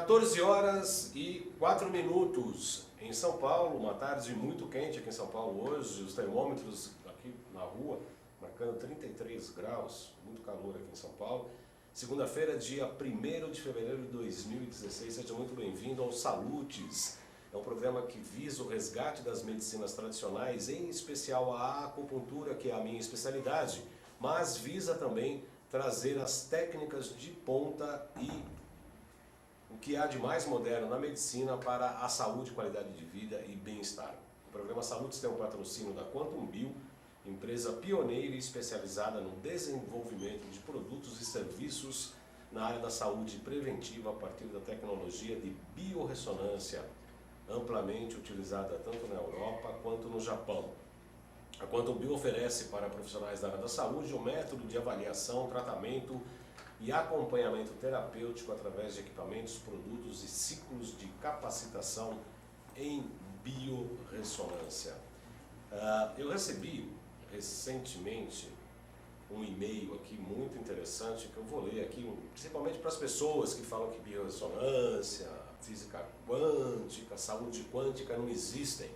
14 horas e 4 minutos em São Paulo, uma tarde muito quente aqui em São Paulo hoje, os termômetros aqui na rua marcando 33 graus, muito calor aqui em São Paulo. Segunda-feira, dia 1º de fevereiro de 2016, seja muito bem-vindo ao Salutes. É um programa que visa o resgate das medicinas tradicionais, em especial a acupuntura, que é a minha especialidade, mas visa também trazer as técnicas de ponta e o que há de mais moderno na medicina para a saúde, qualidade de vida e bem-estar. O programa Salutes tem um patrocínio da Quantum Bio, empresa pioneira e especializada no desenvolvimento de produtos e serviços na área da saúde preventiva a partir da tecnologia de biorressonância, amplamente utilizada tanto na Europa quanto no Japão. A Quantum Bio oferece para profissionais da área da saúde um método de avaliação, tratamento e acompanhamento terapêutico através de equipamentos, produtos e ciclos de capacitação em biorressonância. Eu recebi recentemente um e-mail aqui muito interessante que eu vou ler aqui, principalmente para as pessoas que falam que biorressonância, física quântica, saúde quântica não existem,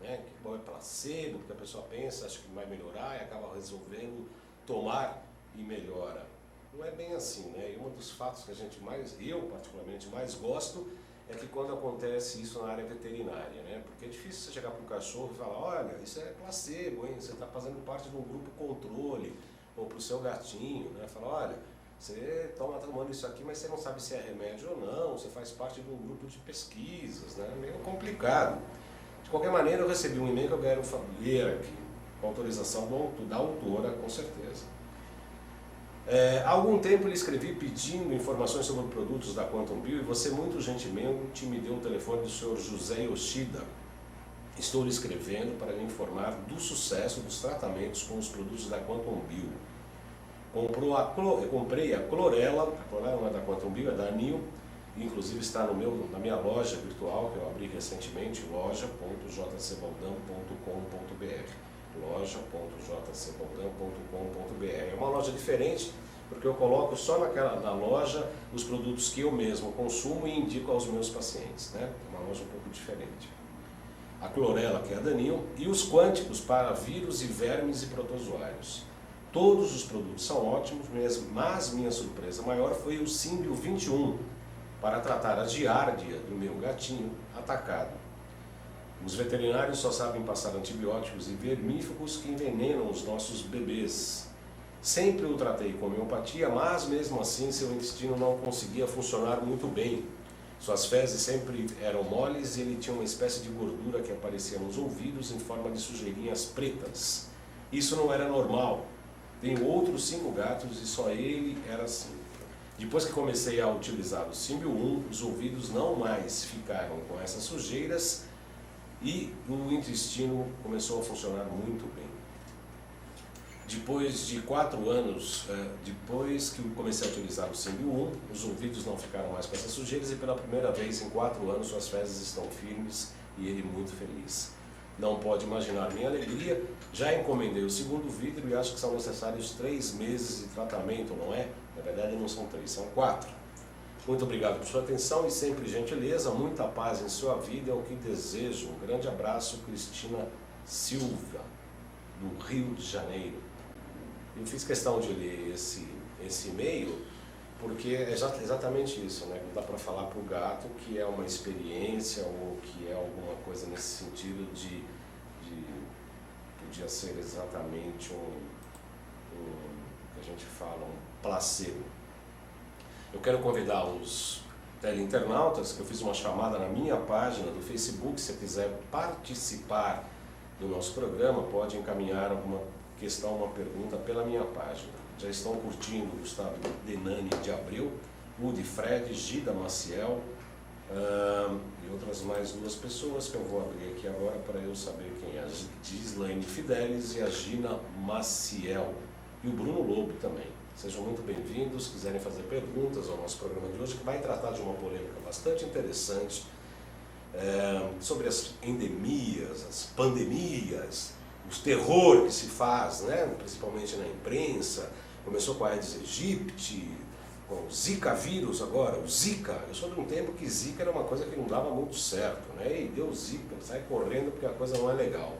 né? Que bom é placebo, porque a pessoa pensa, acha que vai melhorar e acaba resolvendo tomar e melhora. Não é bem assim, né? E um dos fatos que eu particularmente mais gosto, é que quando acontece isso na área veterinária, né? Porque é difícil você chegar para um cachorro e falar, olha, isso é placebo, hein? Você está fazendo parte de um grupo controle, ou para o seu gatinho, né? Fala, olha, você está tomando isso aqui, mas você não sabe se é remédio ou não, você faz parte de um grupo de pesquisas, né? É meio complicado. De qualquer maneira, eu recebi um e-mail que eu quero ler aqui, com autorização da autora, com certeza. Há algum tempo lhe escrevi pedindo informações sobre produtos da Quantum Bio e você muito gentilmente me deu o telefone do Sr. José Yoshida. Estou lhe escrevendo para lhe informar do sucesso dos tratamentos com os produtos da Quantum Bio. Eu comprei a clorela não é da Quantum Bio, é da Anil, inclusive está na minha loja virtual que eu abri recentemente, loja.jcbaldão.com.br. loja.jcbaldão.com.br. É uma loja diferente, porque eu coloco só na loja os produtos que eu mesmo consumo e indico aos meus pacientes, né? É uma loja um pouco diferente. A clorela, que é a Danil, e os quânticos para vírus e vermes e protozoários. Todos os produtos são ótimos, mas minha surpresa maior foi o Símbio 21, para tratar a giardia do meu gatinho atacado. Os veterinários só sabem passar antibióticos e vermífugos que envenenam os nossos bebês. Sempre o tratei com homeopatia, mas mesmo assim seu intestino não conseguia funcionar muito bem. Suas fezes sempre eram moles e ele tinha uma espécie de gordura que aparecia nos ouvidos em forma de sujeirinhas pretas. Isso não era normal. Tenho outros 5 gatos e só ele era assim. Depois que comecei a utilizar o Símbio 1, os ouvidos não mais ficaram com essas sujeiras e o intestino começou a funcionar muito bem. Depois de 4 anos, depois que eu comecei a utilizar o Símbio 1, os ouvidos não ficaram mais com essas sujeiras e pela primeira vez em 4 anos suas fezes estão firmes e ele muito feliz. Não pode imaginar minha alegria, já encomendei o segundo vidro e acho que são necessários 3 meses de tratamento, não é? Na verdade não são 3, são 4. Muito obrigado por sua atenção e sempre gentileza, muita paz em sua vida é o que desejo. Um grande abraço, Cristina Silva, do Rio de Janeiro. Eu fiz questão de ler esse e-mail porque é exatamente isso, né? Não dá para falar para o gato que é uma experiência ou que é alguma coisa nesse sentido podia ser exatamente que a gente fala, um placebo. Eu quero convidar os teleinternautas, que eu fiz uma chamada na minha página do Facebook, se você quiser participar do nosso programa, pode encaminhar alguma questão, uma pergunta pela minha página. Já estão curtindo o Gustavo Denani de Abreu, Udi Fred, Gida Maciel e outras mais 2 pessoas que eu vou abrir aqui agora para eu saber quem é. A Gislaine Fidelis e a Gina Maciel e o Bruno Lobo também. Sejam muito bem-vindos, se quiserem fazer perguntas ao nosso programa de hoje, que vai tratar de uma polêmica bastante interessante sobre as endemias, as pandemias, os terror que se faz, né, principalmente na imprensa. Começou com a Aedes aegypti, com o Zika vírus agora, o Zika. Eu sou de um tempo que Zika era uma coisa que não dava muito certo, né? E deu Zika, sai correndo porque a coisa não é legal.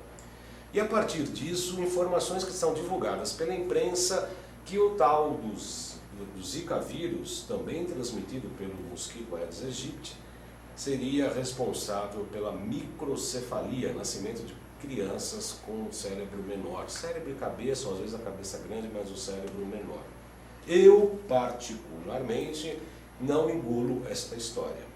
E a partir disso, informações que são divulgadas pela imprensa que o tal do Zika vírus, também transmitido pelo mosquito Aedes aegypti, seria responsável pela microcefalia, nascimento de crianças com cérebro menor. Cérebro e cabeça, ou às vezes a cabeça grande, mas o cérebro menor. Eu, particularmente, não engulo esta história.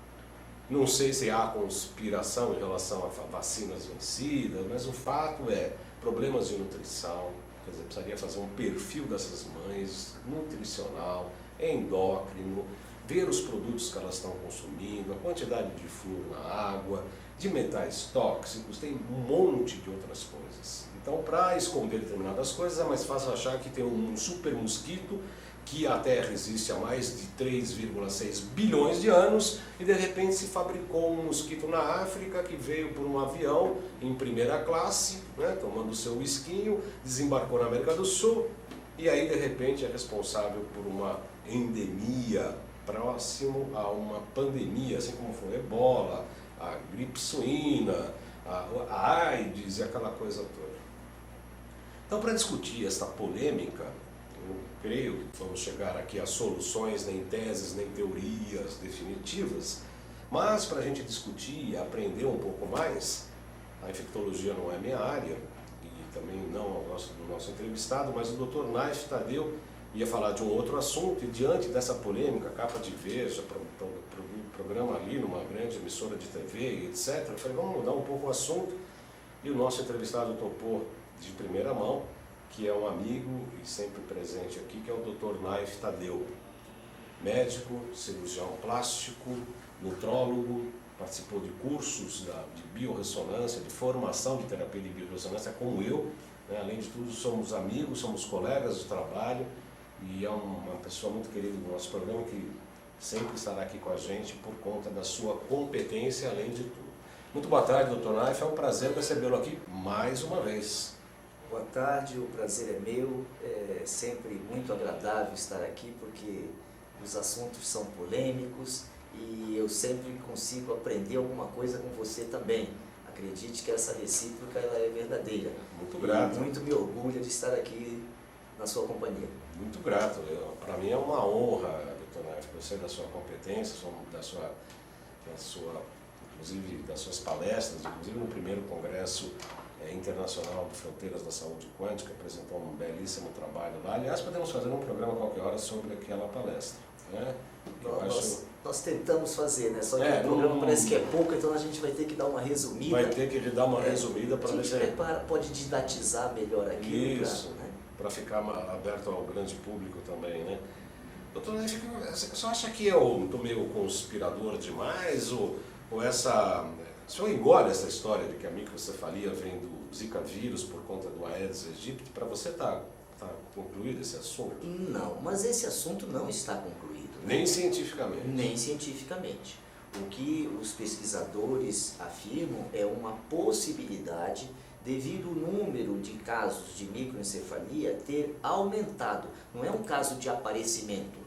Não sei se há conspiração em relação a vacinas vencidas, mas o fato é problemas de nutrição, quer dizer, precisaria fazer um perfil dessas mães, nutricional, endócrino, ver os produtos que elas estão consumindo, a quantidade de flúor na água, de metais tóxicos, tem um monte de outras coisas. Então, para esconder determinadas coisas, é mais fácil achar que tem um super mosquito que a Terra existe há mais de 3,6 bilhões de anos e de repente se fabricou um mosquito na África que veio por um avião em primeira classe, né, tomando seu whiskinho, desembarcou na América do Sul e aí de repente é responsável por uma endemia próximo a uma pandemia, assim como foi a ebola, a gripe suína, a AIDS e aquela coisa toda. Então, para discutir esta polêmica, eu creio que vamos chegar aqui a soluções, nem teses, nem teorias definitivas, mas para a gente discutir e aprender um pouco mais, a infectologia não é minha área, e também não do nosso entrevistado, mas o Dr. Naif Tadeu ia falar de um outro assunto, e diante dessa polêmica, capa de Veja, programa ali numa grande emissora de TV, etc., eu falei, vamos mudar um pouco o assunto, e o nosso entrevistado topou de primeira mão, que é um amigo e sempre presente aqui, que é o Dr. Naif Tadeu, médico, cirurgião plástico, nutrólogo, participou de cursos de biorressonância, de formação de terapia de biorressonância, como eu, né? Além de tudo somos amigos, somos colegas de trabalho, e é uma pessoa muito querida do nosso programa que sempre estará aqui com a gente por conta da sua competência, além de tudo. Muito boa tarde, Dr. Naif, é um prazer recebê-lo aqui mais uma vez. Boa tarde, o prazer é meu, é sempre muito agradável estar aqui porque os assuntos são polêmicos e eu sempre consigo aprender alguma coisa com você também. Acredite que essa recíproca ela é verdadeira. Muito grato. E muito me orgulho de estar aqui na sua companhia. Muito grato. Para mim é uma honra, Dr. Naif, eu sei da sua competência, inclusive das suas palestras, inclusive no primeiro congresso internacional de Fronteiras da Saúde Quântica, apresentou um belíssimo trabalho lá. Aliás, podemos fazer um programa qualquer hora sobre aquela palestra, né? Nós tentamos fazer, né? Só que o programa parece que é pouco, então a gente vai ter que dar uma resumida. Vai ter que dar uma resumida para ver se pode didatizar melhor aqui. Isso, para ficar aberto ao grande público também, né? Doutor Naif, você só acha que eu estou meio conspirador demais? Ou o senhor engole essa história de que a microcefalia vem do Zika vírus por conta do Aedes aegypti? Para você está concluído esse assunto? Não, mas esse assunto não está concluído. Nem cientificamente? Nem cientificamente. O que os pesquisadores afirmam é uma possibilidade devido ao número de casos de microencefalia ter aumentado. Não é um caso de aparecimento.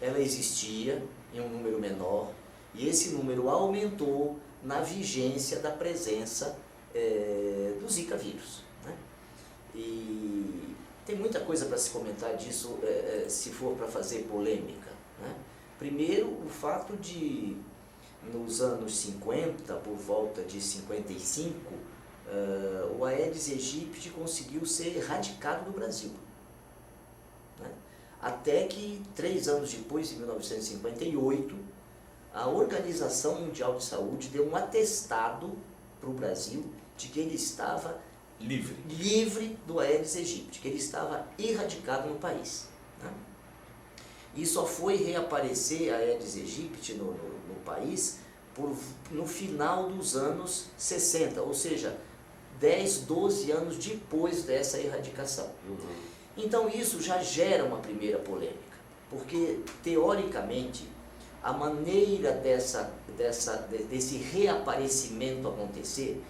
Ela existia em um número menor e esse número aumentou na vigência da presença do Zika vírus, né? E tem muita coisa para se comentar disso se for para fazer polêmica, né? Primeiro, o fato de, nos anos 50, por volta de 55, o Aedes aegypti conseguiu ser erradicado do Brasil, né? Até que, 3 anos depois, em 1958, a Organização Mundial de Saúde deu um atestado para o Brasil de que ele estava livre do Aedes aegypti, que ele estava erradicado no país, né? E só foi reaparecer a Aedes aegypti no país no final dos anos 60, ou seja, 10, 12 anos depois dessa erradicação. Então isso já gera uma primeira polêmica, porque teoricamente a maneira desse reaparecimento acontecer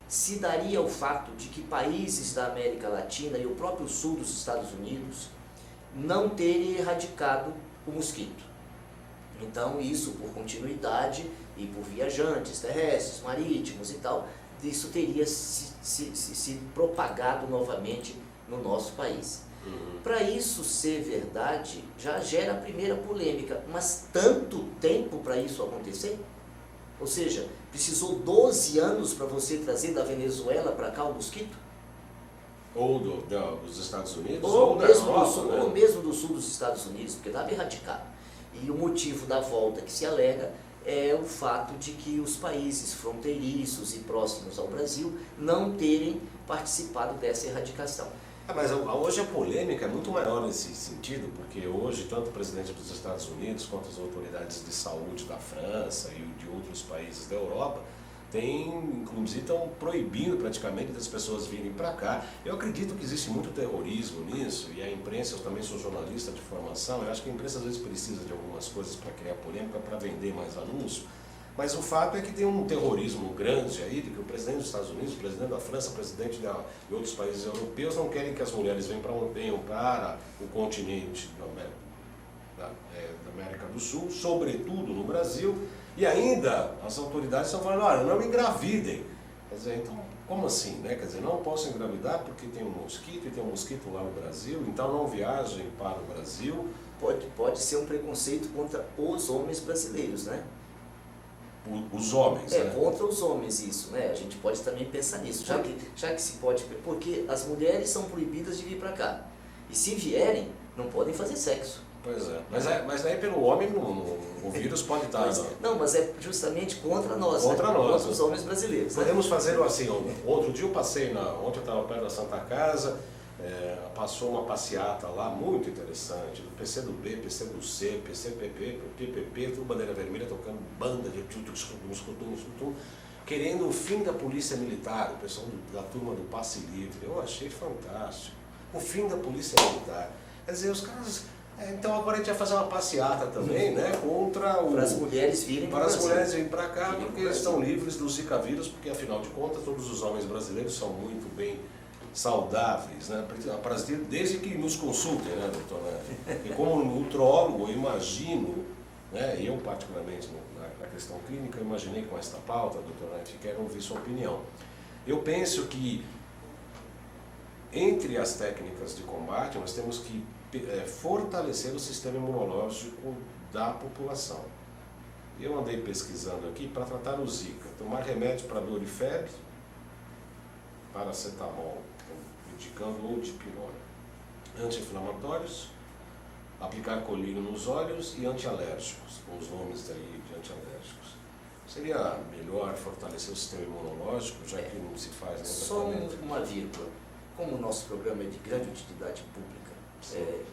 se daria ao fato de que países da América Latina e o próprio sul dos Estados Unidos não terem erradicado o mosquito. Então isso por continuidade e por viajantes terrestres, marítimos e tal, isso teria se propagado novamente no nosso país. Para isso ser verdade, já gera a primeira polêmica, mas tanto tempo para isso acontecer? Ou seja, precisou 12 anos para você trazer da Venezuela para cá o mosquito? Ou dos Estados Unidos, Ou da mesmo, Europa, do sul, né? ou mesmo do sul dos Estados Unidos, porque estava erradicado. E o motivo da volta que se alega é o fato de que os países fronteiriços e próximos ao Brasil não terem participado dessa erradicação. Mas hoje a polêmica é muito maior nesse sentido, porque hoje tanto o presidente dos Estados Unidos quanto as autoridades de saúde da França e de outros países da Europa inclusive estão proibindo praticamente das pessoas virem para cá. Eu acredito que existe muito terrorismo nisso, e a imprensa, eu também sou jornalista de formação, eu acho que a imprensa às vezes precisa de algumas coisas para criar polêmica, para vender mais anúncio, mas o fato é que tem um terrorismo grande aí, de que o presidente dos Estados Unidos, o presidente da França, o presidente de outros países europeus não querem que as mulheres venham para o continente da América do Sul, sobretudo no Brasil. E ainda as autoridades estão falando, olha, não engravidem. Quer dizer, então, como assim, né? Quer dizer, não posso engravidar porque tem um mosquito e tem um mosquito lá no Brasil, então não viajem para o Brasil. Pode ser um preconceito contra os homens brasileiros, né? Os homens, né? Contra os homens isso, né? A gente pode também pensar nisso, já que se pode, porque as mulheres são proibidas de vir para cá. E se vierem, não podem fazer sexo. Pois é. Mas daí pelo homem o vírus pode estar... Não, mas é justamente contra nós, contra nós, contra os homens brasileiros. Podemos fazer assim, outro dia eu passei, ontem eu estava perto da Santa Casa, passou uma passeata lá muito interessante, do PCdoB, PCdoC, PCPP, PPP, tudo bandeira vermelha, tocando banda de querendo o fim da polícia militar, o pessoal da turma do Passe Livre. Eu achei fantástico. O fim da polícia militar. Quer dizer, os caras... Então agora a gente vai fazer uma passeata também, né, para as mulheres virem para as mulheres virem para cá, porque eles estão livres do Zika vírus, porque afinal de contas todos os homens brasileiros são muito bem saudáveis, né, desde que nos consultem, né, doutor Neto? E como nutrólogo, eu imagino, né, eu particularmente na questão clínica, eu imaginei com esta pauta, doutor Neto, quero ouvir sua opinião. Eu penso que entre as técnicas de combate nós temos que fortalecer o sistema imunológico da população. Eu andei pesquisando aqui para tratar o Zika, tomar remédio para dor e febre, paracetamol, indicando ou dipirona, anti-inflamatórios, aplicar colírio nos olhos e antialérgicos, com os nomes aí de antialérgicos. Seria melhor fortalecer o sistema imunológico, já que não se faz nenhum só tratamento? uma vírgula. Como o nosso programa é de grande utilidade pública,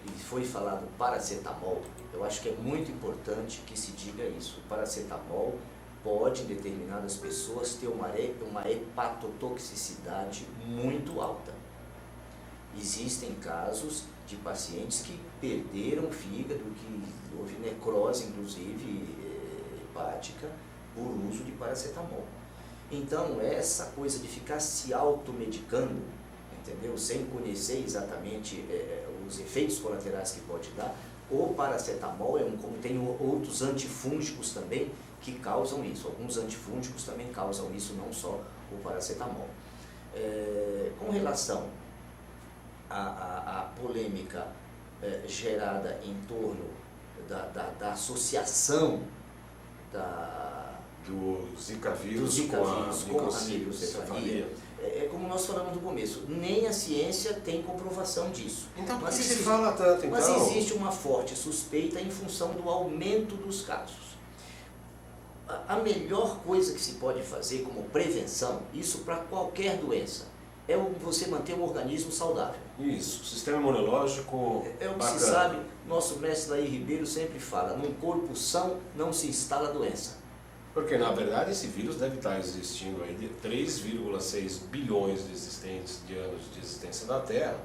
e foi falado paracetamol, eu acho que é muito importante que se diga isso. O paracetamol pode, em determinadas pessoas, ter uma hepatotoxicidade muito alta. Existem casos de pacientes que perderam o fígado, que houve necrose, inclusive, hepática, por uso de paracetamol. Então, essa coisa de ficar se automedicando, entendeu? Sem conhecer exatamente os efeitos colaterais que pode dar, o paracetamol como tem outros antifúngicos também que causam isso. Alguns antifúngicos também causam isso, não só o paracetamol. Com relação à polêmica gerada em torno da associação do Zika vírus com a microcefalia, como nós falamos no começo, nem a ciência tem comprovação disso. Então por que se fala tanto, então? Mas existe uma forte suspeita em função do aumento dos casos. A melhor coisa que se pode fazer como prevenção, isso para qualquer doença, é você manter o organismo saudável. Isso, sistema imunológico É o que bacana. se sabe, nosso mestre Laí Ribeiro sempre fala, num corpo são não se instala a doença. Porque, na verdade, esse vírus deve estar existindo aí de 3,6 bilhões de anos de existência da Terra.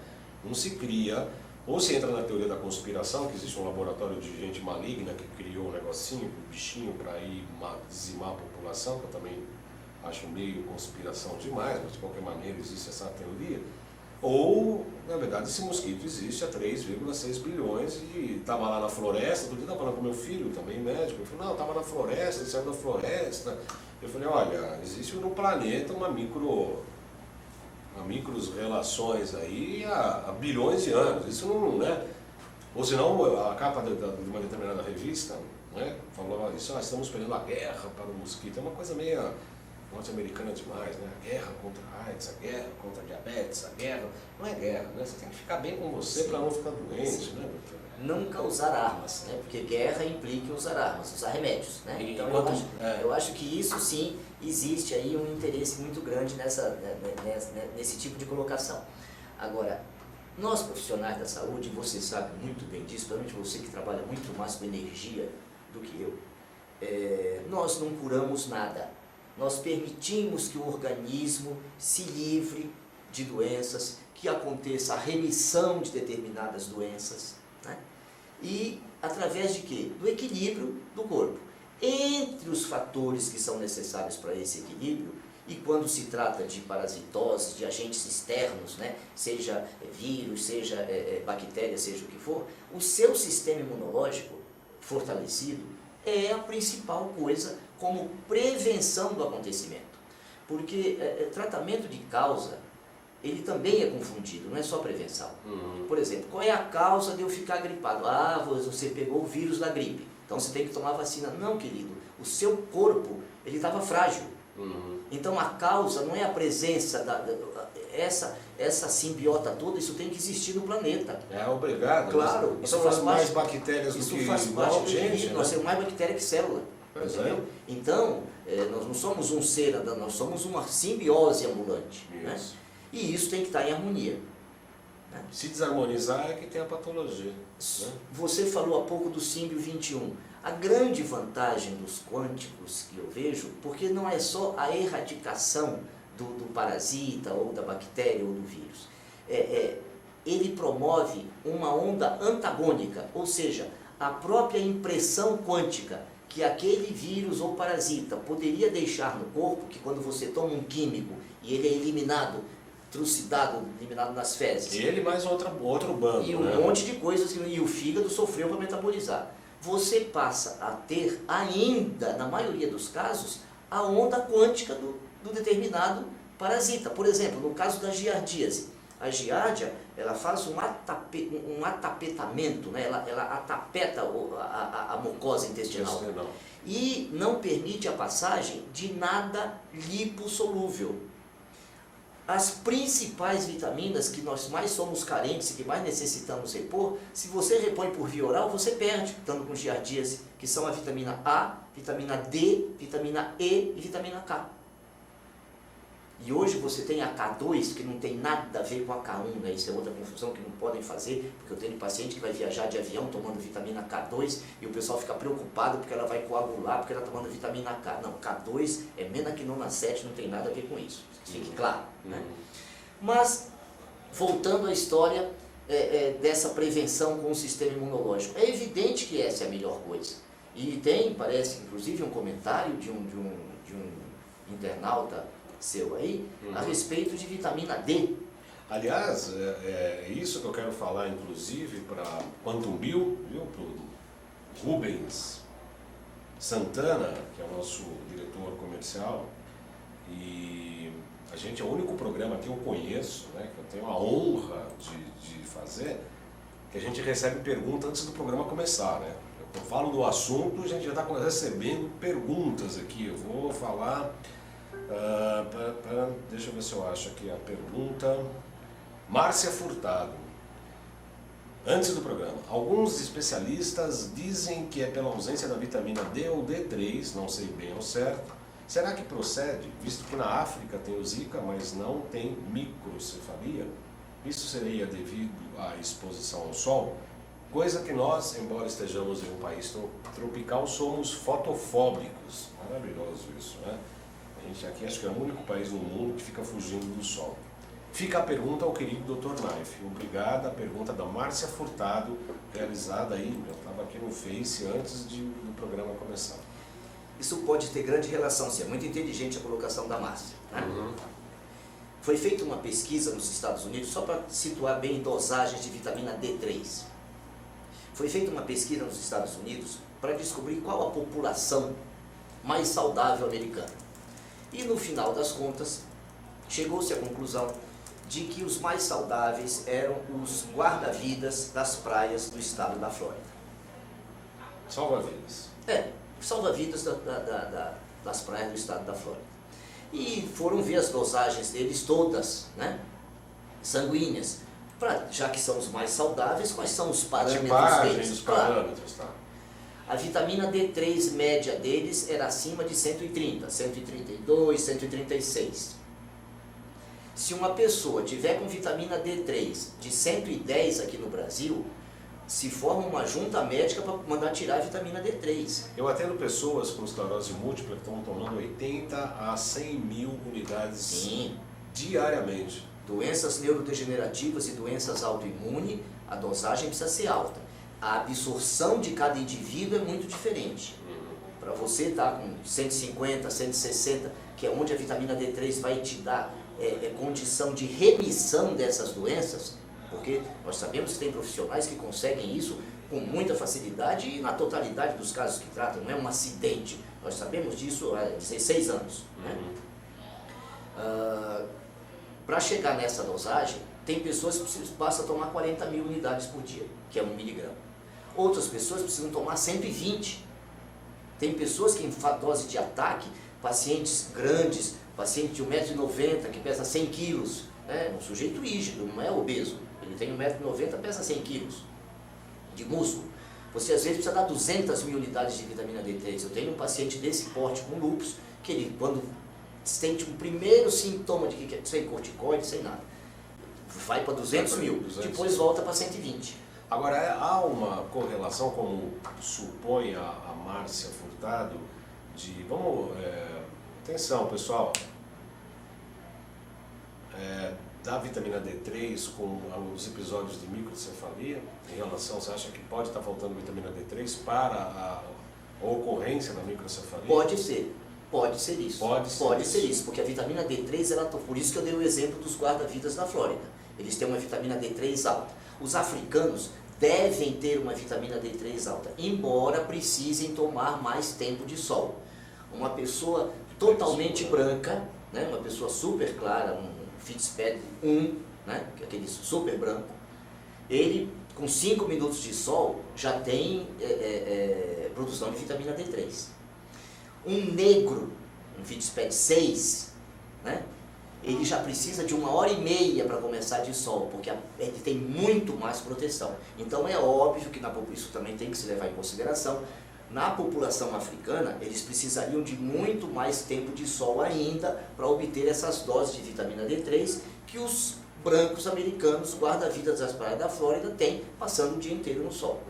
Não se cria, ou se entra na teoria da conspiração, que existe um laboratório de gente maligna que criou um negocinho, um bichinho para ir dizimar a população, que eu também acho meio conspiração demais, mas de qualquer maneira existe essa teoria. Ou, na verdade, esse mosquito existe há 3,6 bilhões e estava lá na floresta. Outro dia eu estava falando com meu filho, também médico. Ele falou, não, estava na floresta, ele saiu da floresta. Eu falei, olha, existe no planeta uma micros relações aí há bilhões de anos. Isso não, né? Ou senão, a capa de uma determinada revista, né, falou isso, estamos perdendo a guerra para o mosquito. É uma coisa meio norte-americana demais, né? A guerra contra a AIDS, a guerra contra a diabetes, a guerra... Não é guerra, né? Você tem que ficar bem com você para não ficar doente, né, doutor? Nunca usar armas, né? Porque guerra implica usar armas, usar remédios, né? Então eu acho que isso sim existe aí um interesse muito grande nesse tipo de colocação. Agora, nós profissionais da saúde, você sabe muito bem disso, principalmente você que trabalha muito mais com energia do que eu, nós não curamos nada. Nós permitimos que o organismo se livre de doenças, que aconteça a remissão de determinadas doenças, né? E através de quê? Do equilíbrio do corpo. Entre os fatores que são necessários para esse equilíbrio, e quando se trata de parasitose, de agentes externos, né? Seja vírus, seja bactéria, seja o que for, o seu sistema imunológico fortalecido é a principal coisa como prevenção do acontecimento. Porque tratamento de causa, ele também é confundido, não é só prevenção. Por exemplo, qual é a causa de eu ficar gripado? Ah, você pegou o vírus da gripe, então você tem que tomar vacina. Não, querido, o seu corpo, ele estava frágil. Então a causa não é a presença, essa simbiota toda, isso tem que existir no planeta. É obrigado. Claro. Isso faz mais bactérias do que faz parte do gente, né? Nós temos mais bactéria que célula. Entendeu? Então, nós não somos um ser andando, nós somos uma simbiose ambulante. Né? E isso tem que estar em harmonia. Né? Se desarmonizar é que tem a patologia. Né? Você falou há pouco do símbio 21. A grande vantagem dos quânticos que eu vejo, porque não é só a erradicação do parasita, ou da bactéria, ou do vírus. Ele promove uma onda antagônica, ou seja, a própria impressão quântica que aquele vírus ou parasita poderia deixar no corpo, que quando você toma um químico e ele é eliminado, trucidado, eliminado nas fezes. Ele mais outro bando. E um monte de coisas, e o fígado sofreu para metabolizar. Você passa a ter ainda, na maioria dos casos, a onda quântica do determinado parasita. Por exemplo, no caso da giardíase. A giardia, ela faz um atapetamento, né? ela atapeta a mucosa intestinal. E não permite a passagem de nada lipossolúvel. As principais vitaminas que nós mais somos carentes e que mais necessitamos repor, se você repõe por via oral, você perde, estando com giardíase, que são a vitamina A, vitamina D, vitamina E e vitamina K. E hoje você tem a K2, que não tem nada a ver com a K1, né? Isso é outra confusão que não podem fazer, porque eu tenho paciente que vai viajar de avião tomando vitamina K2 e o pessoal fica preocupado porque ela vai coagular, porque ela está tomando vitamina K. Não, K2 é menaquinona 7, não tem nada a ver com isso, fique claro. Né? Mas, voltando à história dessa prevenção com o sistema imunológico, é evidente que essa é a melhor coisa. E tem, parece, inclusive, um comentário de um internauta seu aí, a respeito de vitamina D. Aliás, é isso que eu quero falar, inclusive, para Quantum Bill, viu? Para o Rubens Santana, que é o nosso diretor comercial, e a gente é o único programa que eu conheço, né, que eu tenho a honra de fazer, que a gente recebe pergunta antes do programa começar, né? Eu falo do assunto, a gente já está recebendo perguntas aqui. Eu vou falar... deixa eu ver se eu acho aqui a pergunta. Márcia Furtado. Antes do programa, alguns especialistas dizem que é pela ausência da vitamina D ou D3, não sei bem ao certo. Será que procede, visto que na África tem o Zika, mas não tem microcefalia? Isso seria devido à exposição ao sol? Coisa que nós, embora estejamos em um país tropical, somos fotofóbicos. Maravilhoso isso, né? A gente aqui acho que é o único país no mundo que fica fugindo do sol. Fica a pergunta ao querido Dr. Naif. Obrigada, a pergunta da Márcia Furtado, realizada aí, eu estava aqui no Face antes do programa começar. Isso pode ter grande relação, se é muito inteligente a colocação da Márcia. Né? Foi feita uma pesquisa nos Estados Unidos, só para situar bem dosagens de vitamina D3. Foi feita uma pesquisa nos Estados Unidos para descobrir qual a população mais saudável americana. E no final das contas, chegou-se à conclusão de que os mais saudáveis eram os guarda-vidas das praias do estado da Flórida. Salva-vidas. Salva-vidas das praias do estado da Flórida. E foram ver as dosagens deles todas, né, sanguíneas, já que são os mais saudáveis, quais são os parâmetros deles? Os parâmetros, tá. A vitamina D3 média deles era acima de 130, 132, 136. Se uma pessoa tiver com vitamina D3 de 110 aqui no Brasil, se forma uma junta médica para mandar tirar a vitamina D3. Eu atendo pessoas com esclerose múltipla que estão tomando 80 a 100 mil unidades Sim. diariamente. Doenças neurodegenerativas e doenças autoimunes, a dosagem precisa ser alta. A absorção de cada indivíduo é muito diferente. Para você estar com 150, 160, que é onde a vitamina D3 vai te dar condição de remissão dessas doenças, porque nós sabemos que tem profissionais que conseguem isso com muita facilidade e na totalidade dos casos que tratam, não é um acidente. Nós sabemos disso há 16 anos. Né? Para chegar nessa dosagem, tem pessoas que basta tomar 40 mil unidades por dia, que é 1 miligrama. Outras pessoas precisam tomar 120. Tem pessoas que em dose de ataque, pacientes grandes, paciente de 1,90 m, que pesa 100 quilos, né? Um sujeito rígido, não é obeso, ele tem 1,90 m, pesa 100 quilos de músculo. Você às vezes precisa dar 200 mil unidades de vitamina D3. Eu tenho um paciente desse porte com lúpus, que ele quando sente um primeiro sintoma de que sem corticoide, sem nada, vai para 200 mil, depois volta para 120. Agora, há uma correlação, como supõe a Márcia Furtado, de... atenção, pessoal. Da vitamina D3 com os episódios de microcefalia, em relação, você acha que pode estar faltando vitamina D3 para a ocorrência da microcefalia? Pode ser isso. Pode ser isso, porque a vitamina D3, por isso que eu dei o exemplo dos guarda-vidas da Flórida. Eles têm uma vitamina D3 alta. Os africanos devem ter uma vitamina D3 alta, embora precisem tomar mais tempo de sol. Uma pessoa totalmente branca, né, uma pessoa super clara, um Fitzpatrick 1, né, que é aquele super branco, ele com 5 minutos de sol já tem produção de vitamina D3. Um negro, um Fitzpatrick 6, né, ele já precisa de 1h30 para começar de sol, porque ele tem muito mais proteção. Então é óbvio que isso também tem que se levar em consideração. Na população africana, eles precisariam de muito mais tempo de sol ainda para obter essas doses de vitamina D3 que os brancos americanos, guarda-vidas das praias da Flórida, têm passando o dia inteiro no sol.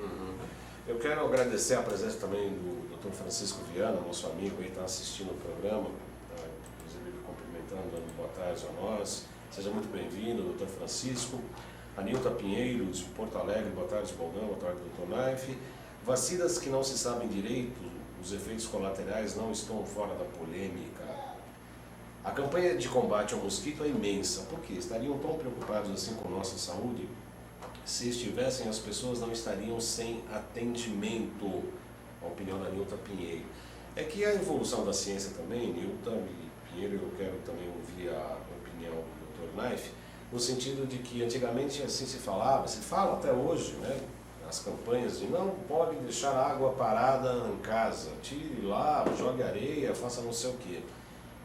Eu quero agradecer a presença também do Dr. Francisco Viana, nosso amigo aí, está assistindo o programa, inclusive ele cumprimentando, dando boa tarde a nós. Seja muito bem-vindo, Dr. Francisco. Anilta Pinheiro, de Porto Alegre, boa tarde, Baldão, boa tarde, Dr. Naif. Vacinas que não se sabem direito, os efeitos colaterais não estão fora da polêmica. A campanha de combate ao mosquito é imensa. Por quê? Estariam tão preocupados assim com nossa saúde? Se estivessem, as pessoas não estariam sem atendimento. A opinião da Nilta Pinheiro. É que a evolução da ciência também, Nilta e Pinheiro, eu quero também ouvir a opinião do Dr. Naif, no sentido de que antigamente assim se falava, se fala até hoje, né? As campanhas de não pode deixar água parada em casa, tire lá, jogue areia, faça não sei o quê.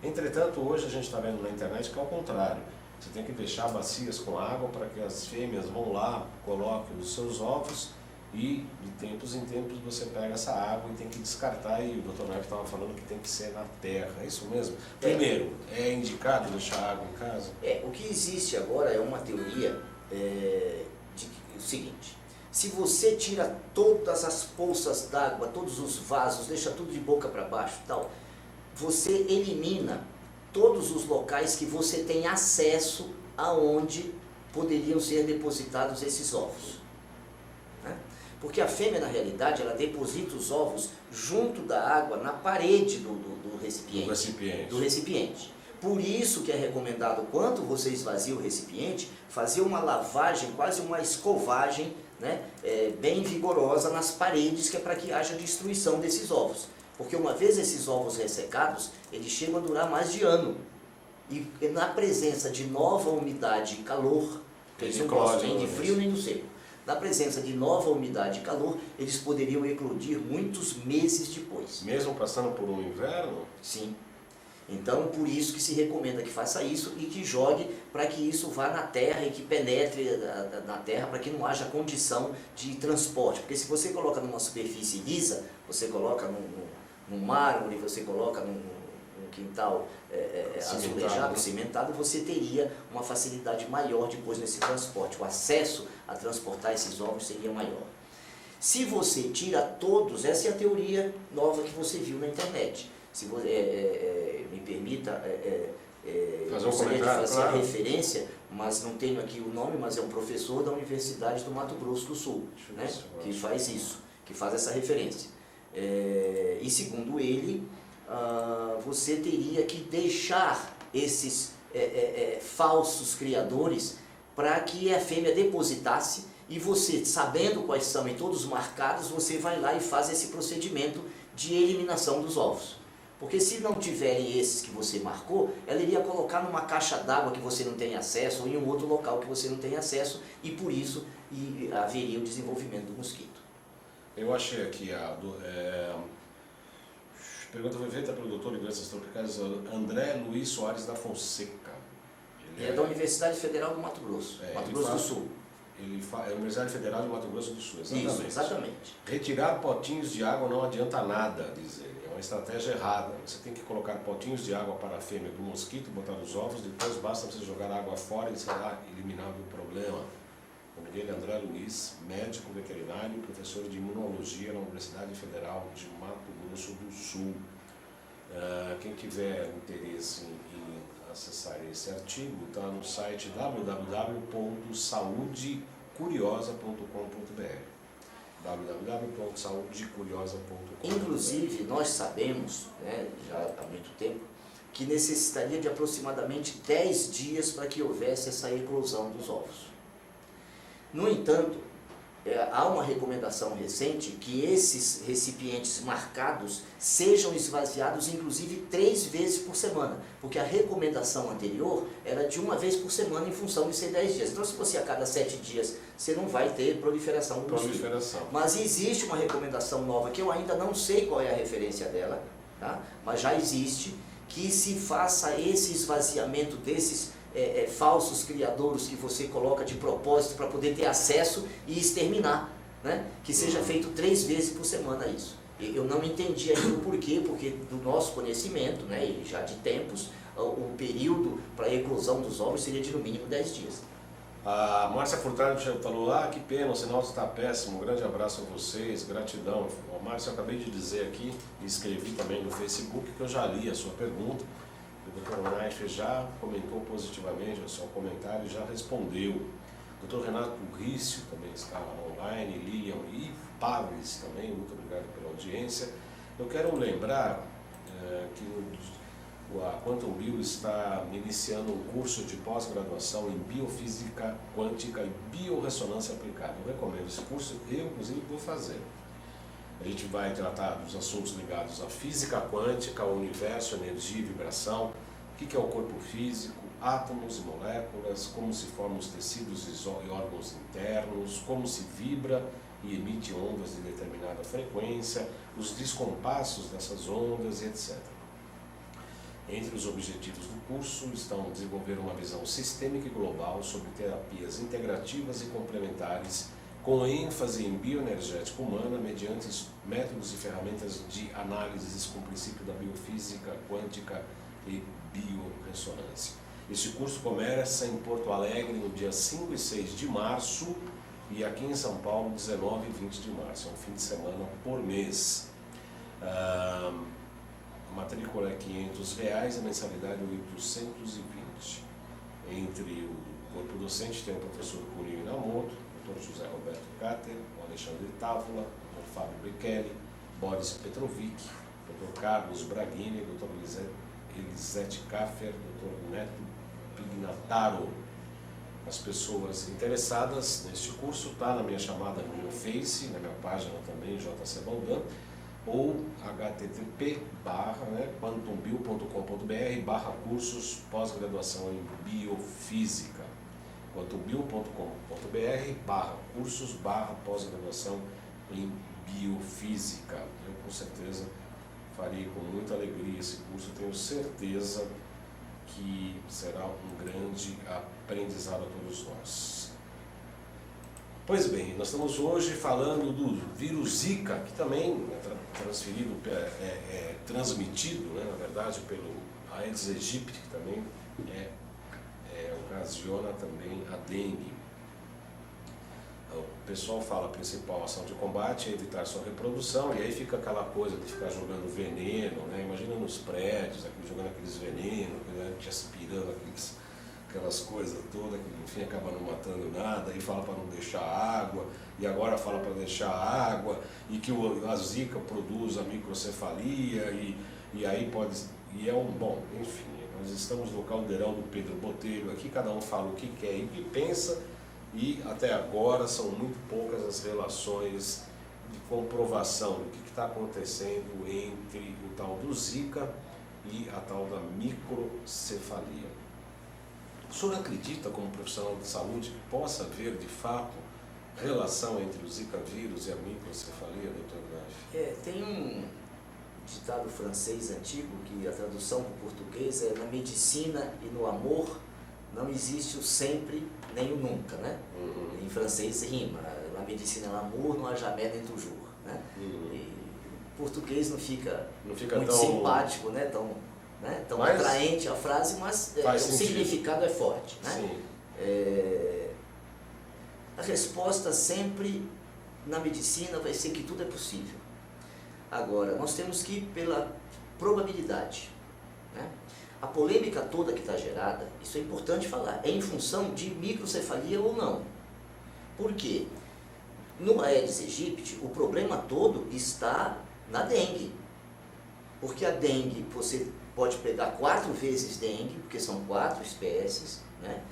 Entretanto, hoje a gente está vendo na internet que é o contrário. Você tem que deixar bacias com água para que as fêmeas vão lá, coloquem os seus ovos e de tempos em tempos você pega essa água e tem que descartar. E o Dr. Naif estava falando que tem que ser na terra, é isso mesmo? Primeiro, é indicado deixar água em casa? O que existe agora é uma teoria o seguinte: se você tira todas as poças d'água, todos os vasos, deixa tudo de boca para baixo e tal, você elimina todos os locais que você tem acesso aonde poderiam ser depositados esses ovos. Né? Porque a fêmea, na realidade, ela deposita os ovos junto da água na parede do recipiente. Por isso que é recomendado, quando você esvazia o recipiente, fazer uma lavagem, quase uma escovagem, né, bem vigorosa nas paredes, que é para que haja destruição desses ovos. Porque uma vez esses ovos ressecados, eles chegam a durar mais de ano. E na presença de nova umidade e calor, porque eles não gostam nem de frio nem do seco, na presença de nova umidade e calor, eles poderiam eclodir muitos meses depois. Mesmo passando por um inverno? Sim. Então, por isso que se recomenda que faça isso e que jogue para que isso vá na terra e que penetre na terra, para que não haja condição de transporte. Porque se você coloca numa superfície lisa, você coloca num mármore, você coloca num quintal azulejado, cimentado, você teria uma facilidade maior depois nesse transporte. O acesso a transportar esses ovos seria maior. Se você tira todos, essa é a teoria nova que você viu na internet. Se você me permita, gostaria de fazer a referência, mas não tenho aqui o nome, mas é um professor da Universidade do Mato Grosso do Sul, né, que faz isso, que faz essa referência. E segundo ele, você teria que deixar esses falsos criadores para que a fêmea depositasse, e você, sabendo quais são e todos marcados, você vai lá e faz esse procedimento de eliminação dos ovos. Porque se não tiverem esses que você marcou, ela iria colocar numa caixa d'água que você não tem acesso, ou em um outro local que você não tem acesso, e por isso haveria o desenvolvimento do mosquito. Eu achei aqui a pergunta foi feita pelo doutor em doenças tropicais André Luiz Soares da Fonseca. Ele é da Universidade Federal do Mato Grosso, Mato Grosso do Sul. É a Universidade Federal de Mato Grosso do Sul, exatamente. Isso, exatamente. Retirar potinhos de água não adianta nada, diz ele. É uma estratégia errada. Você tem que colocar potinhos de água para a fêmea do mosquito, botar os ovos, depois basta você jogar água fora e será eliminado o problema. O nome dele é André Luiz, médico veterinário, professor de imunologia na Universidade Federal de Mato Grosso do Sul. Quem tiver interesse em acessar esse artigo, está no site www.saudecuriosa.com.br www.saudecuriosa.com.br. Inclusive, nós sabemos, né, já há muito tempo, que necessitaria de aproximadamente 10 dias para que houvesse essa eclosão dos ovos. No entanto, há uma recomendação recente que esses recipientes marcados sejam esvaziados inclusive 3 vezes por semana, porque a recomendação anterior era de 1 vez por semana em função de ser 10 dias. Então, se você a cada 7 dias, você não vai ter proliferação do mosquito. Mas existe uma recomendação nova, que eu ainda não sei qual é a referência dela, tá? Mas já existe, que se faça esse esvaziamento desses falsos criadouros que você coloca de propósito para poder ter acesso e exterminar, né? Que seja feito 3 vezes por semana isso. Eu não entendi ainda o porquê, porque do nosso conhecimento, né, e já de tempos, o período para a eclosão dos ovos seria de no mínimo 10 dias. A Márcia Furtado já falou, que pena, o sinal está péssimo, um grande abraço a vocês, gratidão. Márcia, eu acabei de dizer aqui, e escrevi também no Facebook, que eu já li a sua pergunta. O Dr. Naif já comentou positivamente o seu comentário e já respondeu. O Dr. Renato Rício também está online, Lilian e Paves também, muito obrigado pela audiência. Eu quero lembrar que a Quantum Bio está iniciando um curso de pós-graduação em Biofísica Quântica e Biorressonância Aplicada. Eu recomendo esse curso, eu inclusive vou fazer. A gente vai tratar dos assuntos ligados à física quântica, ao universo, energia e vibração, o que é o corpo físico, átomos e moléculas, como se formam os tecidos e órgãos internos, como se vibra e emite ondas de determinada frequência, os descompassos dessas ondas e etc. Entre os objetivos do curso estão desenvolver uma visão sistêmica e global sobre terapias integrativas e complementares com ênfase em bioenergética humana mediante métodos e ferramentas de análises com o princípio da biofísica quântica e biorressonância. Este curso começa em Porto Alegre no dia 5 e 6 de março e aqui em São Paulo 19 e 20 de março, é um fim de semana por mês. A matrícula é R$500, a mensalidade é R$820. Entre o corpo docente tem o professor Curio Inamoto, o Dr. José Roberto Cáter, o Alexandre Távola, o Dr. Fábio Bechelli, Boris Petrovic, o Dr. Carlos Braghini, o Dr. Elisete Kaffer, Dr. Neto Pignataro. As pessoas interessadas neste curso está na minha chamada no meu Face, na minha página também, JC Baldan, ou http://quantumbio.com.br/cursos pós-graduação em biofísica. quantumbio.com.br/cursos/pós-graduação em biofísica. Eu com certeza farei com muita alegria esse curso, tenho certeza que será um grande aprendizado a todos nós. Pois bem, nós estamos hoje falando do vírus Zika, que também é transmitido, né, na verdade, pelo Aedes aegypti, que também ocasiona também a dengue. O pessoal fala, a principal ação de combate é evitar sua reprodução, e aí fica aquela coisa de ficar jogando veneno, né? Imagina nos prédios, jogando aqueles venenos, te aspirando aquelas coisas todas, que no fim acaba não matando nada, e fala para não deixar água, e agora fala para deixar água, e que a Zika produz a microcefalia, e aí pode... E é bom, enfim, nós estamos no caldeirão do Pedro Botelho, aqui cada um fala o que quer e o que pensa, e até agora são muito poucas as relações de comprovação do que está acontecendo entre o tal do Zika e a tal da microcefalia. O senhor acredita, como profissional de saúde, que possa haver, de fato, relação entre o Zika vírus e a microcefalia, doutor Graff? Tem um ditado francês antigo, que a tradução para o português é: na medicina e no amor não existe o sempre nem o nunca, né? Em francês rima, na medicina é l'amour, não há jamais nem toujours, né? E em português não fica muito tão simpático, né? Tão atraente a frase, mas o significado é forte, né? Sim. A resposta sempre na medicina vai ser que tudo é possível. Agora, nós temos que ir pela probabilidade, né? A polêmica toda que está gerada, isso é importante falar, é em função de microcefalia ou não. Por quê? No Aedes aegypti, o problema todo está na dengue. Porque a dengue, você pode pegar 4 vezes dengue, porque são 4 espécies, né?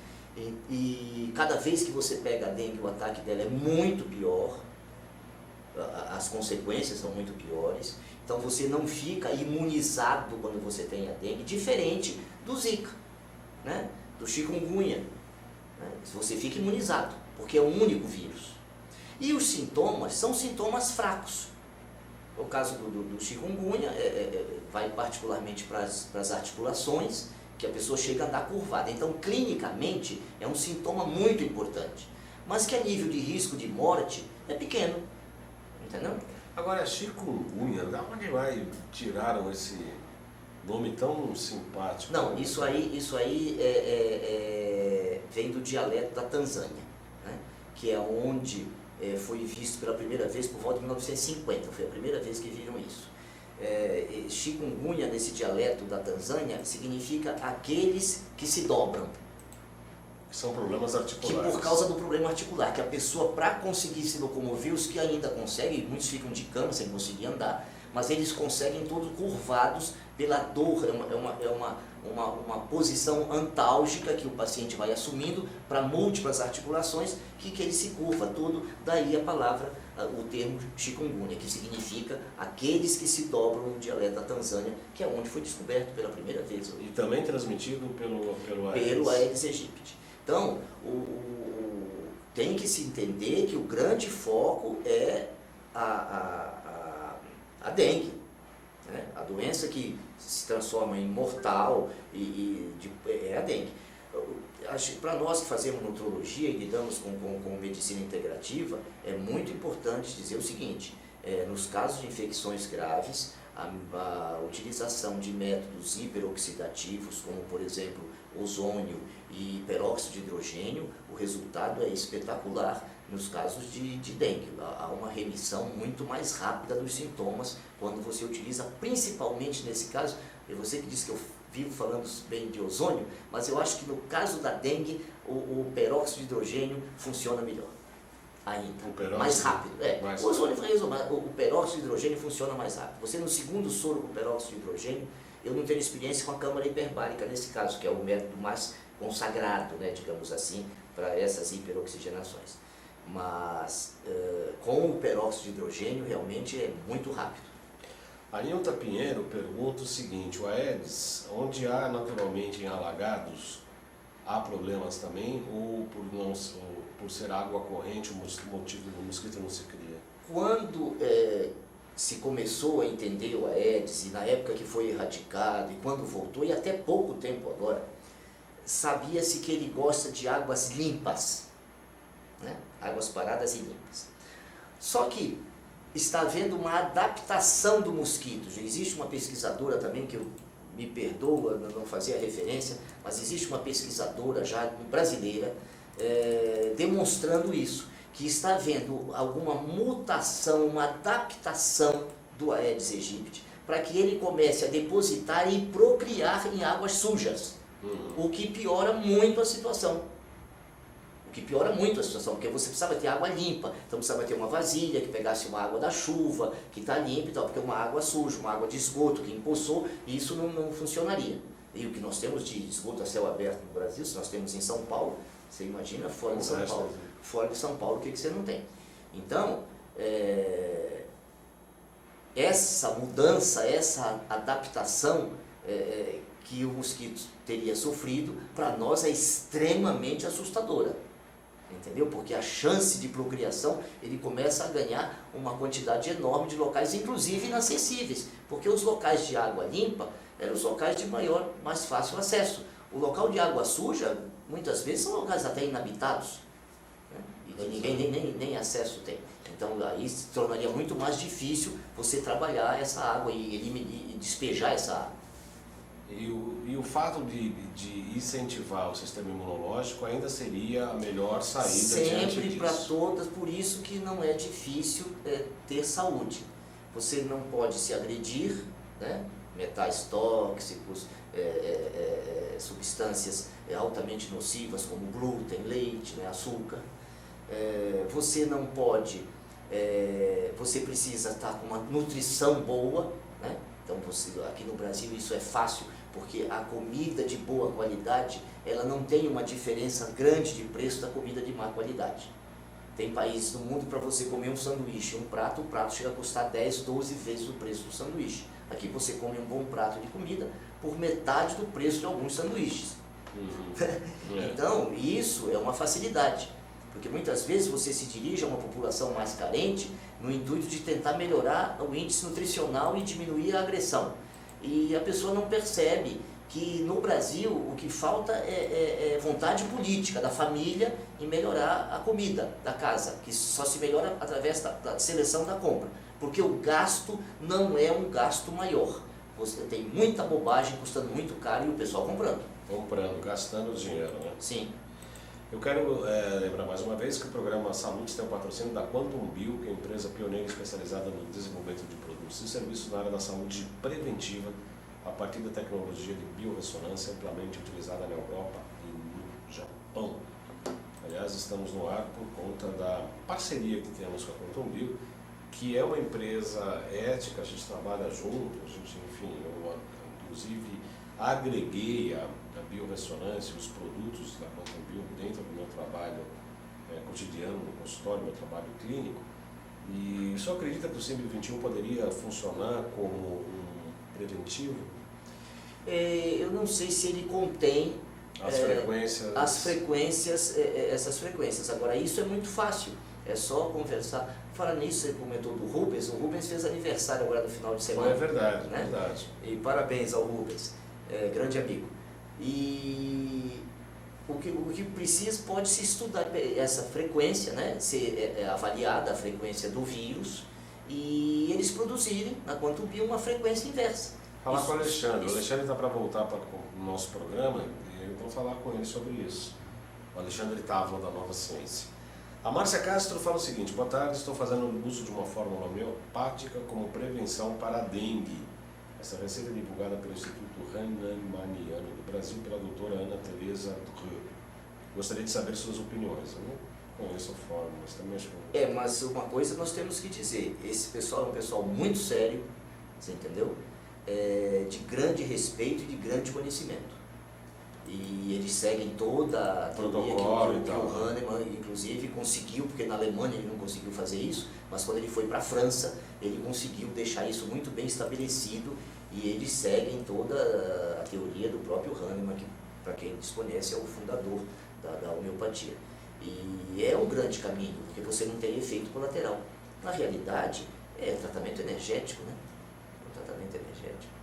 E cada vez que você pega a dengue, o ataque dela é muito pior, as consequências são muito piores. Então você não fica imunizado quando você tem a dengue, diferente do Zika, né? Do chikungunya, né? Você fica imunizado, porque é um único vírus. E os sintomas são sintomas fracos. O caso do chikungunya vai particularmente para as articulações, que a pessoa chega a andar curvada. Então, clinicamente, é um sintoma muito importante, mas que a nível de risco de morte é pequeno, entendeu? Agora, chikungunya, da onde tiraram esse nome tão simpático? Não, isso aí vem do dialeto da Tanzânia, né? Que é onde foi visto pela primeira vez por volta de 1950, foi a primeira vez que viram isso. Chikungunya, nesse dialeto da Tanzânia, significa aqueles que se dobram. São problemas articulares. Que por causa do problema articular, que a pessoa, para conseguir se locomover, os que ainda conseguem, muitos ficam de cama sem conseguir andar, mas eles conseguem todos curvados pela dor, uma posição antálgica que o paciente vai assumindo para múltiplas articulações, que ele se curva todo, daí a palavra, o termo chikungunya, que significa aqueles que se dobram no dialeto da Tanzânia, que é onde foi descoberto pela primeira vez. E também transmitido pelo Aedes. Pelo Aedes aegypti. Então, tem que se entender que o grande foco é a dengue, né? A doença que se transforma em mortal é a dengue. Para nós que fazemos nutrologia e lidamos com medicina integrativa, é muito importante dizer o seguinte: nos casos de infecções graves, a utilização de métodos hiperoxidativos, como por exemplo ozônio e peróxido de hidrogênio, o resultado é espetacular nos casos de dengue. Há uma remissão muito mais rápida dos sintomas quando você utiliza, principalmente nesse caso, é você que disse que eu vivo falando bem de ozônio, mas eu acho que no caso da dengue, o peróxido de hidrogênio funciona melhor ainda, mais rápido. O ozônio o peróxido de hidrogênio funciona mais rápido. Você no segundo soro com peróxido de hidrogênio, Eu não tenho experiência com a câmara hiperbárica nesse caso, que é o método mais consagrado, né, digamos assim, para essas hiperoxigenações. Mas com o peróxido de hidrogênio realmente é muito rápido. A Nilta Pinheiro pergunta o seguinte: o Aedes, onde há naturalmente em alagados, há problemas também, ou por ser água corrente o motivo do mosquito não se cria? Quando se começou a entender o Aedes, e na época que foi erradicado, e quando voltou, e até pouco tempo agora, sabia-se que ele gosta de águas limpas, né? Águas paradas e limpas. Só que está havendo uma adaptação do mosquito. Já existe uma pesquisadora também, que me perdoa não fazer a referência, mas existe uma pesquisadora já brasileira demonstrando isso, que está havendo alguma mutação, uma adaptação do Aedes aegypti, para que ele comece a depositar e procriar em águas sujas, o que piora muito a situação. Porque você precisava ter água limpa, então precisava ter uma vasilha que pegasse uma água da chuva, que está limpa e tal, porque uma água suja, uma água de esgoto que empoçou, e isso não funcionaria. E o que nós temos de esgoto a céu aberto no Brasil, se nós temos em São Paulo, você imagina fora de São Paulo. Fora de São Paulo, o que você não tem? Então, essa mudança, essa adaptação que o mosquito teria sofrido, para nós é extremamente assustadora. Entendeu? Porque a chance de procriação, ele começa a ganhar uma quantidade enorme de locais, inclusive inacessíveis, porque os locais de água limpa eram os locais de mais fácil acesso. O local de água suja, muitas vezes, são locais até inabitados, né? E que ninguém nem acesso tem. Então aí se tornaria muito mais difícil você trabalhar essa água e despejar essa água. E o fato de incentivar o sistema imunológico ainda seria a melhor saída sempre para todas, por isso que não é difícil ter saúde. Você não pode se agredir, né? Metais tóxicos, substâncias altamente nocivas como glúten, leite, né? Açúcar. Você não pode, você precisa estar com uma nutrição boa, né? Então aqui no Brasil isso é fácil, porque a comida de boa qualidade, ela não tem uma diferença grande de preço da comida de má qualidade. Tem países no mundo, para você comer um sanduíche, o prato chega a custar 10, 12 vezes o preço do sanduíche. Aqui você come um bom prato de comida por metade do preço de alguns sanduíches. Então, isso é uma facilidade, porque muitas vezes você se dirige a uma população mais carente no intuito de tentar melhorar o índice nutricional e diminuir a agressão. E a pessoa não percebe que no Brasil o que falta é vontade política da família em melhorar a comida da casa, que só se melhora através da seleção da compra, porque o gasto não é um gasto maior. Você tem muita bobagem custando muito caro e o pessoal comprando. Gastando dinheiro, né? Sim. Eu quero lembrar mais uma vez que o programa Saúde tem o patrocínio da Quantum Bio, que é a empresa pioneira especializada no desenvolvimento de produtos e serviços na área da saúde preventiva, a partir da tecnologia de biorressonância amplamente utilizada na Europa e no Japão. Aliás, estamos no ar por conta da parceria que temos com a Quantum Bio, que é uma empresa ética, a gente trabalha junto, eu inclusive agreguei a biorressonância, os produtos da Quantum Bio dentro do meu trabalho cotidiano, no consultório, meu trabalho clínico, e só acredita que o CIMB-21 poderia funcionar como um preventivo? Eu não sei se ele contém essas frequências. Agora, isso é muito fácil, é só conversar. Falar nisso, você comentou do Rubens. O Rubens fez aniversário agora no final de semana. É verdade, né? Verdade. E parabéns ao Rubens, grande amigo. E o que precisa, pode-se estudar essa frequência, né? Ser avaliada a frequência do vírus, e eles produzirem na Quantum Bio uma frequência inversa. Falar com o Alexandre. O Alexandre está para voltar para o nosso programa, e eu vou falar com ele sobre isso. O Alexandre Távora, da Nova Ciência. A Márcia Castro fala o seguinte: boa tarde, estou fazendo uso de uma fórmula homeopática como prevenção para a dengue. Essa receita é divulgada pelo Instituto Hahnemanniano do Brasil pela doutora Ana Teresa Dreux. Gostaria de saber suas opiniões. Eu não conheço a fórmula, mas também acho que... mas uma coisa nós temos que dizer: esse pessoal é um pessoal muito sério, você entendeu? de grande respeito e de grande conhecimento. E eles seguem toda a teoria que o Hahnemann, inclusive, conseguiu, porque na Alemanha ele não conseguiu fazer isso, mas quando ele foi para a França, ele conseguiu deixar isso muito bem estabelecido, e eles seguem toda a teoria do próprio Hahnemann, que, para quem desconhece, é o fundador da homeopatia. E é um grande caminho, porque você não tem efeito colateral. Na realidade, é tratamento energético, né? É um tratamento energético.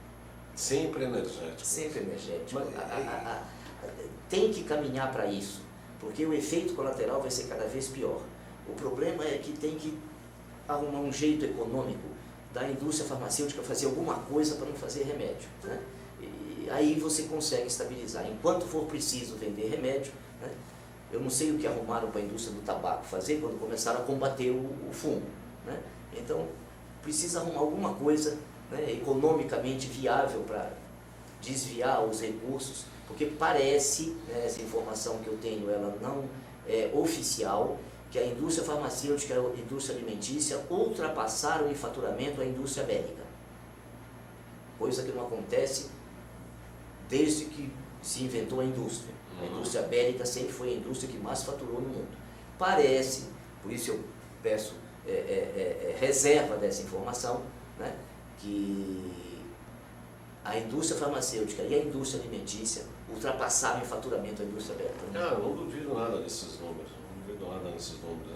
Sempre energético. Sempre energético. Tem que caminhar para isso, porque o efeito colateral vai ser cada vez pior. O problema é que tem que arrumar um jeito econômico da indústria farmacêutica fazer alguma coisa para não fazer remédio, né? E aí você consegue estabilizar. Enquanto for preciso vender remédio, né? Eu não sei o que arrumaram para a indústria do tabaco fazer quando começaram a combater o fumo, né? Então, precisa arrumar alguma coisa, né, economicamente viável para desviar os recursos, porque parece, né, essa informação que eu tenho, ela não é oficial, que a indústria farmacêutica e a indústria alimentícia ultrapassaram em faturamento a indústria bélica. Coisa que não acontece desde que se inventou a indústria. A indústria bélica sempre foi a indústria que mais faturou no mundo. Parece, por isso eu peço reserva dessa informação, né, que a indústria farmacêutica e a indústria alimentícia ultrapassaram em faturamento a indústria bélica. Eu não duvido nada desses números,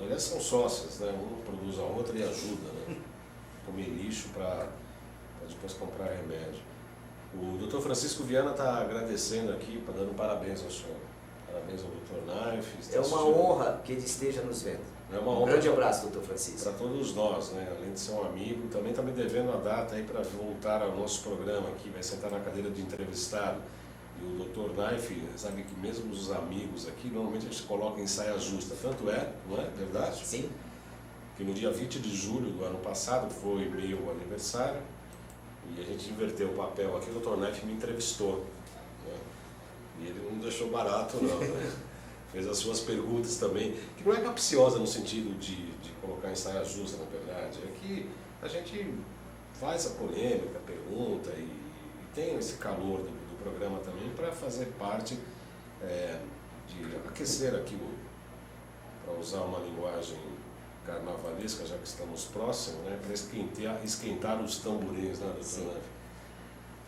Aliás, são sócias, né? Um produz a outra e ajuda, né? Comer lixo para depois comprar remédio. O Dr. Francisco Viana está agradecendo aqui, dando parabéns ao senhor. Parabéns ao Dr. Naif. É uma honra que ele esteja nos vendo. É uma honra. Um grande abraço, Dr. Francisco. Para todos nós, né? Além de ser um amigo, também está me devendo a data aí para voltar ao nosso programa aqui, vai sentar na cadeira de entrevistado. E o Dr. Naif, sabe que mesmo os amigos aqui, normalmente a gente coloca em saia justa. Tanto é, não é verdade? Sim. Que no dia 20 de julho do ano passado foi meu aniversário, e a gente inverteu o papel aqui, o Dr. Naif me entrevistou, né? E ele não deixou barato não, né? Fez as suas perguntas também, que não é capciosa no sentido de colocar em saia justa, na verdade, é que a gente faz a polêmica, pergunta e tem esse calor do programa também para fazer parte de aquecer aqui, para usar uma linguagem carnavalesca, já que estamos próximos, né, para esquentar os tamborins, né, doutor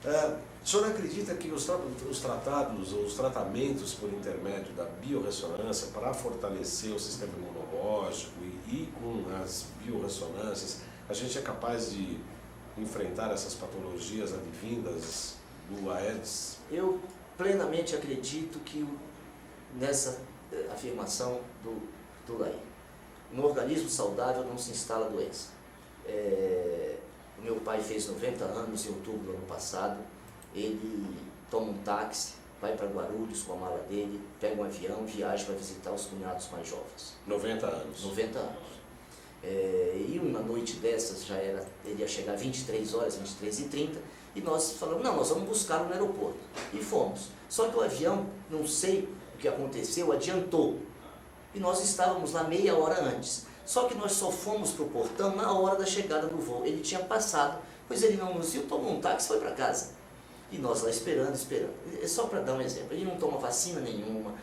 Naif? O senhor acredita que os tratados ou os tratamentos por intermédio da biorressonância para fortalecer o sistema imunológico e com as biorressonâncias a gente é capaz de enfrentar essas patologias advindas do Aedes? Eu plenamente acredito que nessa afirmação do Laí. No organismo saudável não se instala doença. O meu pai fez 90 anos em outubro do ano passado. Ele toma um táxi, vai para Guarulhos com a mala dele, pega um avião, viaja para visitar os cunhados mais jovens. 90 anos. 90 anos. E uma noite dessas, ele ia chegar 23 horas, 23h30, e nós falamos, não, nós vamos buscar no aeroporto. E fomos. Só que o avião, não sei o que aconteceu, adiantou. E nós estávamos lá meia hora antes. Só que nós só fomos para o portão na hora da chegada do voo. Ele tinha passado, pois ele não nos viu, tomou um táxi e foi para casa. E nós lá esperando. É só para dar um exemplo. Ele não toma vacina nenhuma,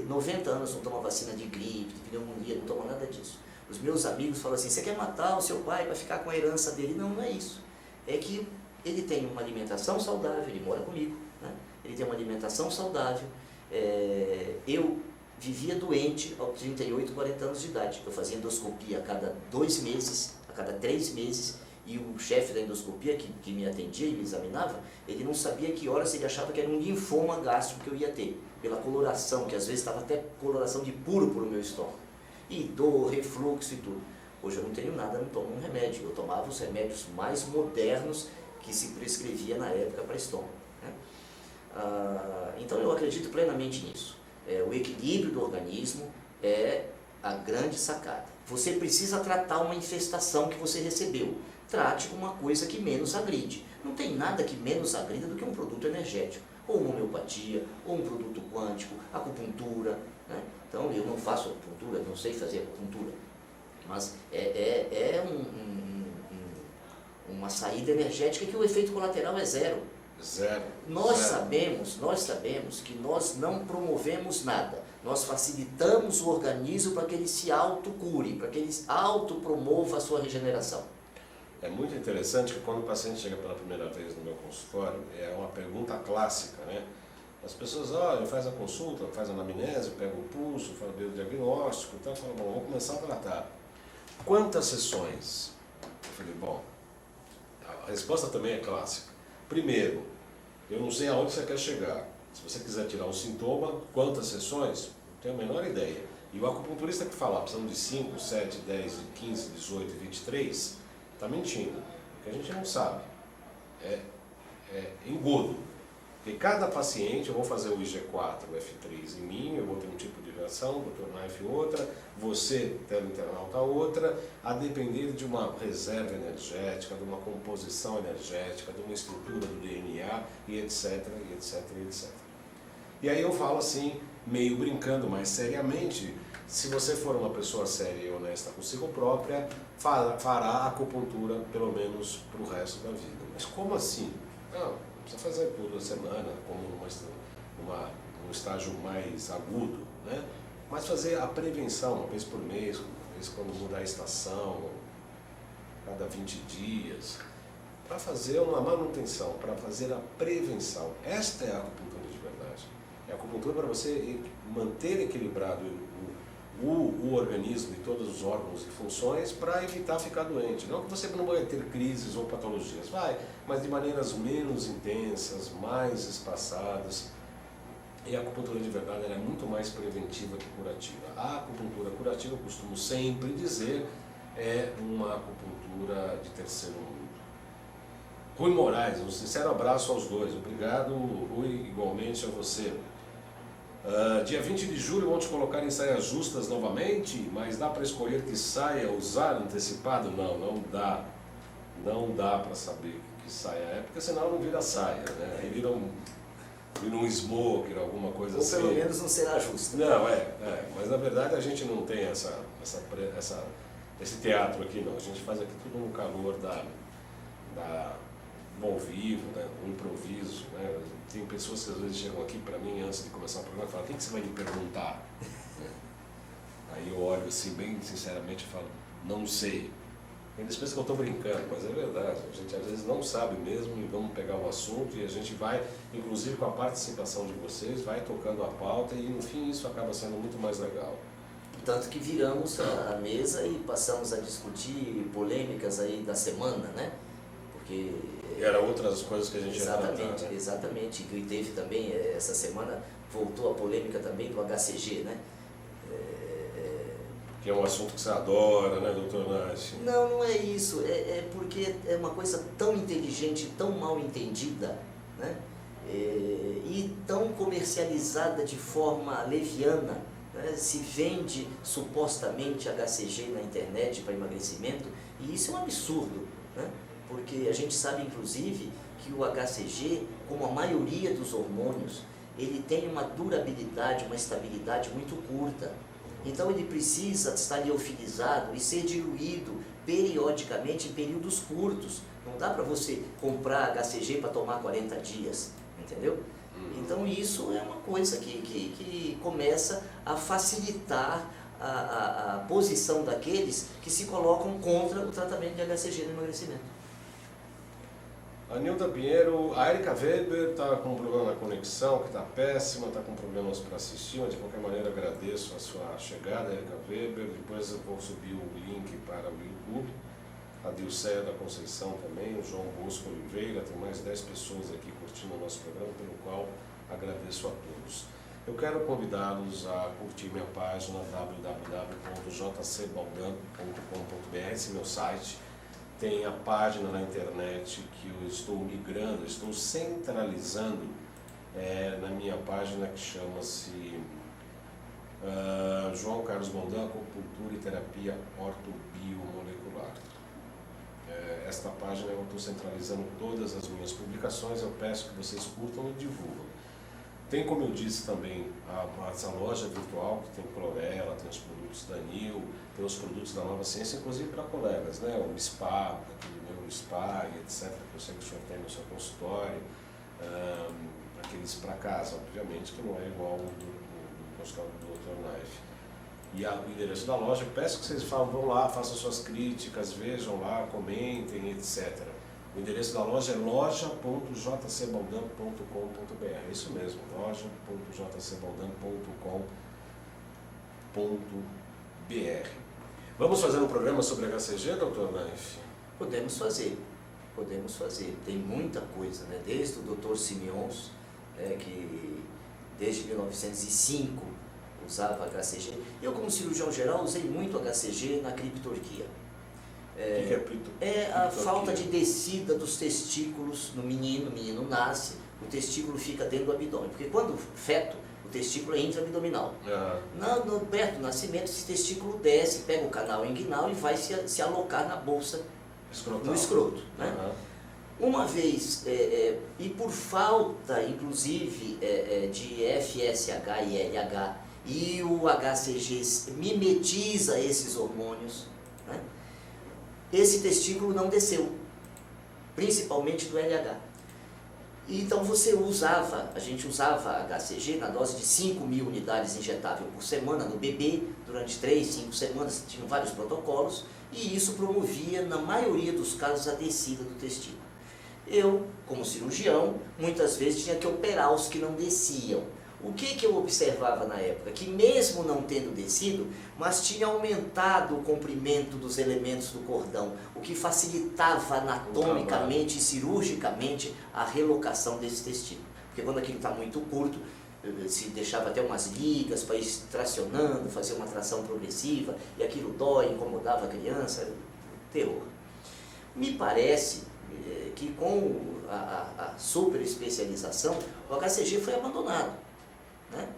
90 anos não toma vacina de gripe, de pneumonia, não toma nada disso. Os meus amigos falam assim, você quer matar o seu pai para ficar com a herança dele? Não, não é isso. É que ele tem uma alimentação saudável, ele mora comigo, né? Ele tem uma alimentação saudável. Eu vivia doente aos 38, 40 anos de idade. Eu fazia endoscopia a cada 2 meses, a cada 3 meses, e o chefe da endoscopia que me atendia e me examinava, ele não sabia que horas ele achava que era um linfoma gástrico que eu ia ter, pela coloração, que às vezes estava até coloração de púrpura no meu estômago. E dor, refluxo e tudo. Hoje eu não tenho nada, não tomo um remédio. Eu tomava os remédios mais modernos que se prescrevia na época para estômago, né? Então eu acredito plenamente nisso. O equilíbrio do organismo é a grande sacada. Você precisa tratar uma infestação que você recebeu. Trate com uma coisa que menos agride. Não tem nada que menos agrida do que um produto energético, ou uma homeopatia, ou um produto quântico, acupuntura, né? Então eu não faço acupuntura, não sei fazer acupuntura, mas uma saída energética que o efeito colateral é zero. Zero. Nós Zero. sabemos que nós não promovemos nada. Nós facilitamos o organismo para que ele se autocure, para que ele autopromova a sua regeneração. É muito interessante que quando o paciente chega pela primeira vez no meu consultório, é uma pergunta clássica, né? As pessoas, olha, faz a consulta, faz a anamnese, pega o pulso, faz o diagnóstico, então fala, bom, vamos começar a tratar. Quantas sessões? Eu falei, bom, a resposta também é clássica. Primeiro, eu não sei aonde você quer chegar. Se você quiser tirar um sintoma, quantas sessões? Não tenho a menor ideia. E o acupunturista que fala, precisamos de 5, 7, 10, 15, 18, 23, está mentindo. Porque a gente não sabe. É engodo. Porque cada paciente, eu vou fazer o IG4, o F3 em mim, eu vou ter um tipo de reação, vou tornar F outra, você, teleinternauta, outra, a depender de uma reserva energética, de uma composição energética, de uma estrutura do DNA, e etc, e etc, e etc. E aí eu falo assim, meio brincando, mas seriamente, se você for uma pessoa séria e honesta consigo própria, fará acupuntura pelo menos para o resto da vida. Mas como assim? Não precisa fazer toda semana, como num estágio mais agudo, né? Mas fazer a prevenção, uma vez por mês, uma vez quando mudar a estação, cada 20 dias, para fazer uma manutenção, para fazer a prevenção. Esta é a acupuntura de verdade. É a acupuntura para você manter equilibrado o organismo e todos os órgãos e funções para evitar ficar doente. Não que você não vai ter crises ou patologias, vai, mas de maneiras menos intensas, mais espaçadas. E a acupuntura de verdade ela é muito mais preventiva que curativa. A acupuntura curativa, eu costumo sempre dizer, é uma acupuntura de terceiro mundo. Rui Moraes, um sincero abraço aos dois. Obrigado, Rui, igualmente a você. Dia 20 de julho vão te colocar em saias justas novamente, mas dá para escolher que saia usar antecipado? Não, não dá. Não dá para saber que saia é, porque senão não vira saia, né? Aí vira um smoker, alguma coisa assim. Ou pelo menos não será justo. Não, mas na verdade a gente não tem esse teatro aqui não. A gente faz aqui tudo no calor do ao vivo, né, do improviso, né? Tem pessoas que às vezes chegam aqui para mim antes de começar o programa e falam, o que você vai me perguntar? Aí eu olho assim, bem sinceramente e falo, não sei. Eles pensam que eu estou brincando, mas é verdade. A gente às vezes não sabe mesmo e vamos pegar o assunto e a gente vai, inclusive com a participação de vocês, vai tocando a pauta e no fim isso acaba sendo muito mais legal. Tanto que viramos a mesa e passamos a discutir polêmicas aí da semana, né? Porque... E eram outras coisas que a gente ia tratar, né? Exatamente. E teve também, essa semana, voltou a polêmica também do HCG, né? Que é um assunto que você adora, né, doutor Nath? Não, não é isso. É porque é uma coisa tão inteligente, tão mal entendida, né? E tão comercializada de forma leviana, né? Se vende supostamente HCG na internet para emagrecimento, e isso é um absurdo, né? Porque a gente sabe, inclusive, que o HCG, como a maioria dos hormônios, ele tem uma durabilidade, uma estabilidade muito curta. Então ele precisa estar liofilizado e ser diluído periodicamente em períodos curtos. Não dá para você comprar HCG para tomar 40 dias, entendeu? Então isso é uma coisa que começa a facilitar a posição daqueles que se colocam contra o tratamento de HCG no emagrecimento. A Nilda Pinheiro, a Erika Weber está com um problema na conexão, que está péssima, está com problemas para assistir, mas de qualquer maneira agradeço a sua chegada, Erika Weber. Depois eu vou subir o link para o YouTube. A Dilceia da Conceição também, o João Bosco Oliveira, tem mais 10 pessoas aqui curtindo o nosso programa, pelo qual agradeço a todos. Eu quero convidá-los a curtir minha página www.jcbaldan.com.br, esse é meu site. Tem a página na internet que eu estou migrando, estou centralizando na minha página que chama-se João Carlos Baldan, Acupuntura e Terapia Ortobiomolecular. Esta página eu estou centralizando todas as minhas publicações, eu peço que vocês curtam e divulguem. Tem, como eu disse também, essa loja virtual que tem clorela, tem os produtos da NIL, tem os produtos da Nova Ciência, inclusive para colegas, né? O SPA, aqui do meu o spa e etc., que eu sei que o senhor tem no seu consultório, aqueles para casa, obviamente, que não é igual ao do consultório do Dr. Knife. E o endereço da loja, eu peço que vocês vão lá, façam suas críticas, vejam lá, comentem, etc. O endereço da loja é loja.jcbaldan.com.br, é isso mesmo, loja.jcbaldan.com.br. Vamos fazer um programa sobre HCG, Dr. Knife? Podemos fazer. Tem muita coisa, né? Desde o Dr. Simeons, que desde 1905 usava HCG. Eu, como cirurgião geral, usei muito HCG na criptorquia. É a falta de descida dos testículos no menino, o menino nasce, o testículo fica dentro do abdômen. Porque quando feto, o testículo é intra-abdominal. Perto do nascimento, esse testículo desce, pega o canal inguinal e vai se alocar na bolsa, Escrotal. no escroto. Né? Uma vez, e por falta, inclusive, de FSH e LH, e o HCG mimetiza esses hormônios, né? Esse testículo não desceu, principalmente do LH. Então a gente usava HCG na dose de 5.000 unidades injetável por semana no bebê, durante 3, 5 semanas, tinham vários protocolos, e isso promovia, na maioria dos casos, a descida do testículo. Eu, como cirurgião, muitas vezes tinha que operar os que não desciam. O que eu observava na época? Que mesmo não tendo descido, mas tinha aumentado o comprimento dos elementos do cordão, o que facilitava anatomicamente e cirurgicamente a relocação desse testículo. Porque quando aquilo está muito curto, se deixava até umas ligas para ir tracionando, fazer uma tração progressiva, e aquilo dói, incomodava a criança, era um terror. Me parece que com a super especialização, o HCG foi abandonado. Né?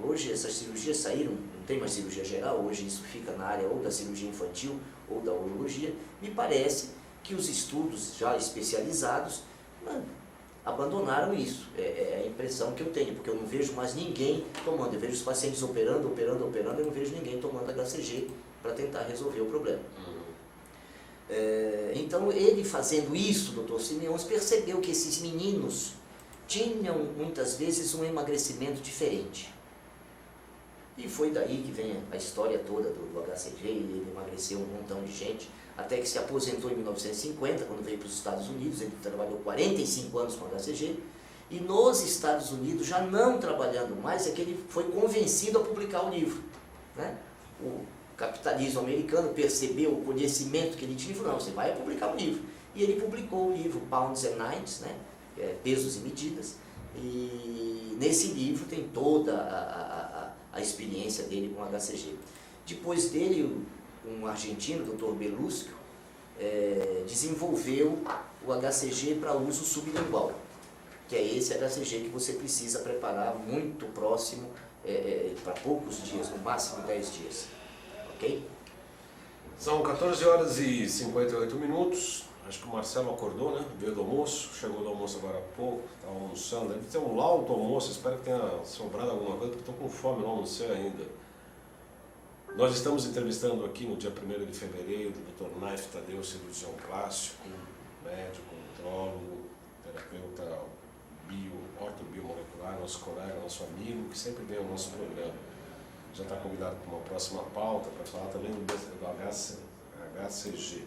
Hoje essas cirurgias saíram, não tem mais cirurgia geral, hoje isso fica na área ou da cirurgia infantil ou da urologia. Me parece que os estudos já especializados abandonaram isso, é a impressão que eu tenho, porque eu não vejo mais ninguém tomando, eu vejo os pacientes operando, eu não vejo ninguém tomando HCG para tentar resolver o problema. Então ele fazendo isso, Dr. Simeões, percebeu que esses meninos tinham muitas vezes um emagrecimento diferente. E foi daí que vem a história toda do HCG, ele emagreceu um montão de gente, até que se aposentou em 1950, quando veio para os Estados Unidos, ele trabalhou 45 anos com HCG, e nos Estados Unidos, já não trabalhando mais, é que ele foi convencido a publicar o livro. Né? O capitalismo americano percebeu o conhecimento que ele tinha e falou, não, você vai publicar o livro. E ele publicou o livro Pounds and Nights, né? Pesos e medidas, e nesse livro tem toda a experiência dele com HCG. Depois dele, um argentino, Dr. Belusco, desenvolveu o HCG para uso sublingual, que é esse HCG que você precisa preparar muito próximo, para poucos dias, no máximo 10 dias. Ok? São 14 horas e 58 minutos. Acho que o Marcelo acordou, né? Veio do almoço, chegou do almoço agora há pouco, está almoçando. Deve ter um laudo almoço, espero que tenha sobrado alguma coisa, porque estou com fome, não almocei ainda. Nós estamos entrevistando aqui no dia 1º de fevereiro o Dr. Knife Tadeu, cirurgião plástico, médico, nutrólogo, terapeuta ortobiomolecular, nosso colega, nosso amigo, que sempre vem ao nosso programa. Já está convidado para uma próxima pauta para falar também do HCG.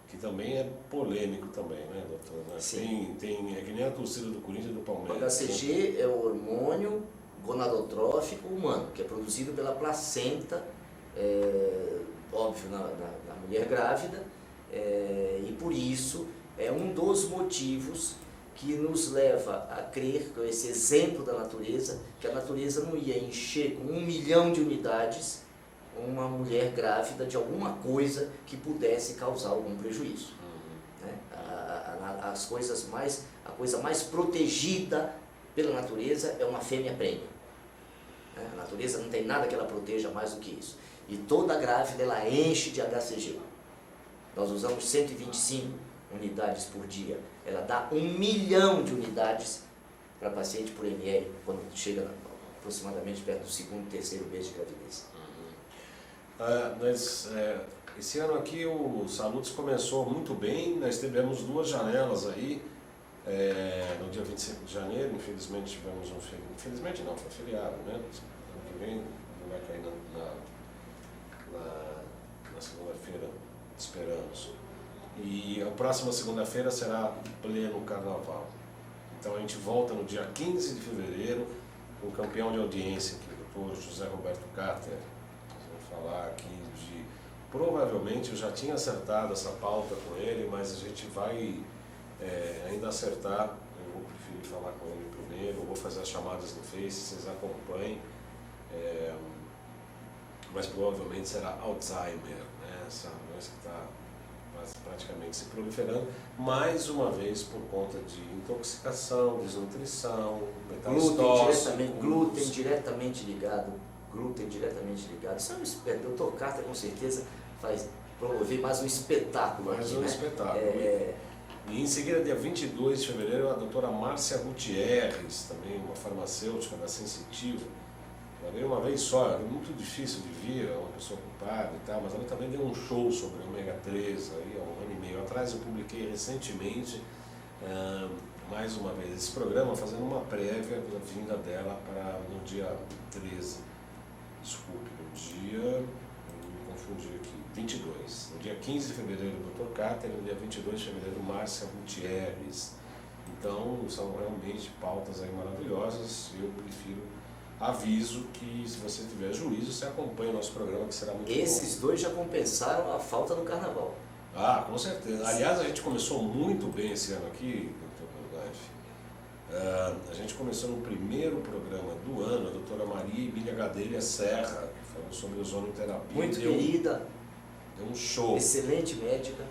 Que também é polêmico também, né, doutor? Sim. É que nem a torcida do Corinthians e do Palmeiras. O HCG é o hormônio gonadotrófico humano, que é produzido pela placenta, óbvio, na mulher grávida, e por isso é um dos motivos que nos leva a crer, com esse exemplo da natureza, que a natureza não ia encher com 1 milhão de unidades uma mulher grávida de alguma coisa que pudesse causar algum prejuízo. Né? A coisa mais protegida pela natureza é uma fêmea prêmio. Né? A natureza não tem nada que ela proteja mais do que isso. E toda grávida ela enche de HCG. Nós usamos 125 unidades por dia. Ela dá 1 milhão de unidades para paciente por ml, quando chega aproximadamente perto do 2º, 3º mês de gravidez. Esse ano aqui o Salutos começou muito bem, nós tivemos 2 janelas aí, no dia 25 de janeiro, infelizmente tivemos um feriado, infelizmente não, foi feriado, né? Ano que vem não vai cair na segunda-feira, esperamos. E a próxima segunda-feira será pleno carnaval. Então a gente volta no dia 15 de fevereiro com o campeão de audiência aqui, o Dr. José Roberto Carter. Nós vamos falar aqui de... Provavelmente eu já tinha acertado essa pauta com ele, mas a gente vai ainda acertar. Eu vou preferir falar com ele primeiro, eu vou fazer as chamadas no Face, vocês acompanhem. Mas provavelmente será Alzheimer, né? Essa doença que está praticamente se proliferando, mais uma vez por conta de intoxicação, desnutrição, metais tóxicos. Glúten diretamente ligado. Isso é um espetáculo. O Dr. Carter com certeza faz promover mais um espetáculo. Mais aqui, um né? espetáculo. E em seguida, dia 22 de fevereiro, a doutora Márcia Gutierrez, também uma farmacêutica da Sensitivo. Ela veio uma vez só, é muito difícil de vir, é uma pessoa ocupada e tal, mas ela também deu um show sobre ômega 3 aí, há 1 ano e meio atrás. Eu publiquei recentemente, mais uma vez, esse programa, fazendo uma prévia da vinda dela para no dia 13. Desculpe, no dia, eu me confundi aqui, 22. No dia 15 de fevereiro, o Dr. Carter, no dia 22 de fevereiro, Márcia Gutierrez. Então, são realmente pautas aí maravilhosas. Eu prefiro, aviso que, se você tiver juízo, você acompanha o nosso programa, que será muito bom. Esses 2 já compensaram a falta no carnaval. Ah, com certeza. Aliás, a gente começou muito bem esse ano aqui, Dr. Life. A gente começou no primeiro programa do ano, a doutora Maria Emília Gadelha Serra, que falou sobre ozonoterapia. Muito querida. Deu um show. Excelente médica.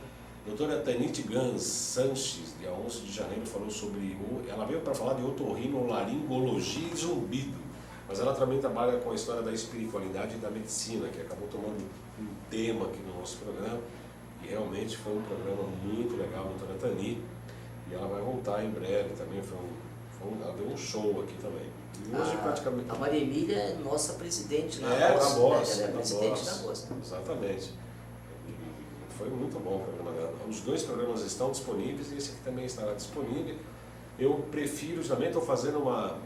Doutora Tanit Gans Sanches, dia 11 de janeiro, falou sobre... Ela veio para falar de otorrinolaringologia e zumbido. Mas ela também trabalha com a história da espiritualidade e da medicina, que acabou tomando um tema aqui no nosso programa. E realmente foi um programa muito legal, a doutora Tani. E ela vai voltar em breve também. Ela deu um show aqui também. E hoje praticamente... A Maria Emília é nossa presidente na BOS. Ela é presidente da BOS. Exatamente. E foi muito bom o programa dela. Os 2 programas estão disponíveis e esse aqui também estará disponível. Eu prefiro, também estou fazendo uma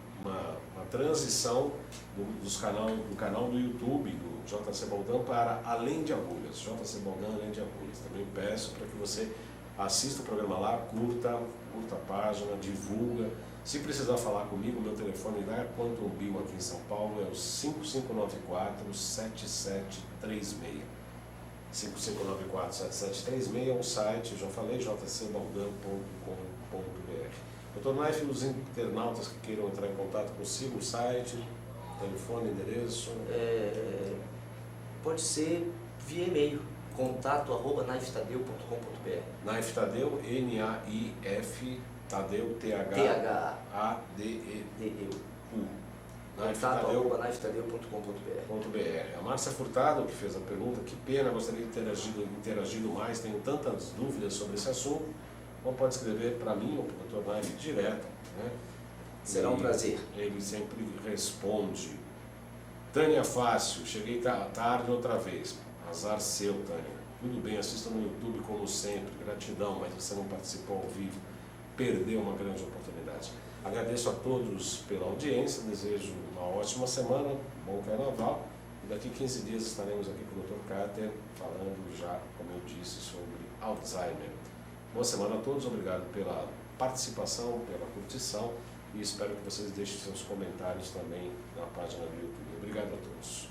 transição do canal do YouTube do JC Baldão para Além de Agulhas, JC Baldão Além de Agulhas. Também peço para que você assista o programa lá, curta a página, divulga. Se precisar falar comigo, meu telefone lá é Quantum Bill aqui em São Paulo, é o 5594-7736. 5594-7736 é um site, eu já falei, jcbaldão.com.br. Dr. Naif, os internautas que queiram entrar em contato consigo, o site, telefone, endereço? Pode ser via e-mail, contato@naiftadeu.com.br. Naif Tadeu, N-A-I-F, Tadeu, T-H-A-D-E-U. contato@naiftadeu.com.br. A Márcia Furtado, que fez a pergunta, que pena, gostaria de ter interagido mais, tenho tantas dúvidas sobre esse assunto. Ou pode escrever para mim ou para o Dr. Naif direto, né? Será um prazer. Ele sempre responde. Tânia Fácil, cheguei tarde outra vez. Azar seu, Tânia. Tudo bem, assista no YouTube como sempre. Gratidão, mas você não participou ao vivo. Perdeu uma grande oportunidade. Agradeço a todos pela audiência, desejo uma ótima semana, bom carnaval. E daqui 15 dias estaremos aqui com o Dr. Carter falando já, como eu disse, sobre Alzheimer. Boa semana a todos, obrigado pela participação, pela curtição e espero que vocês deixem seus comentários também na página do YouTube. Obrigado a todos.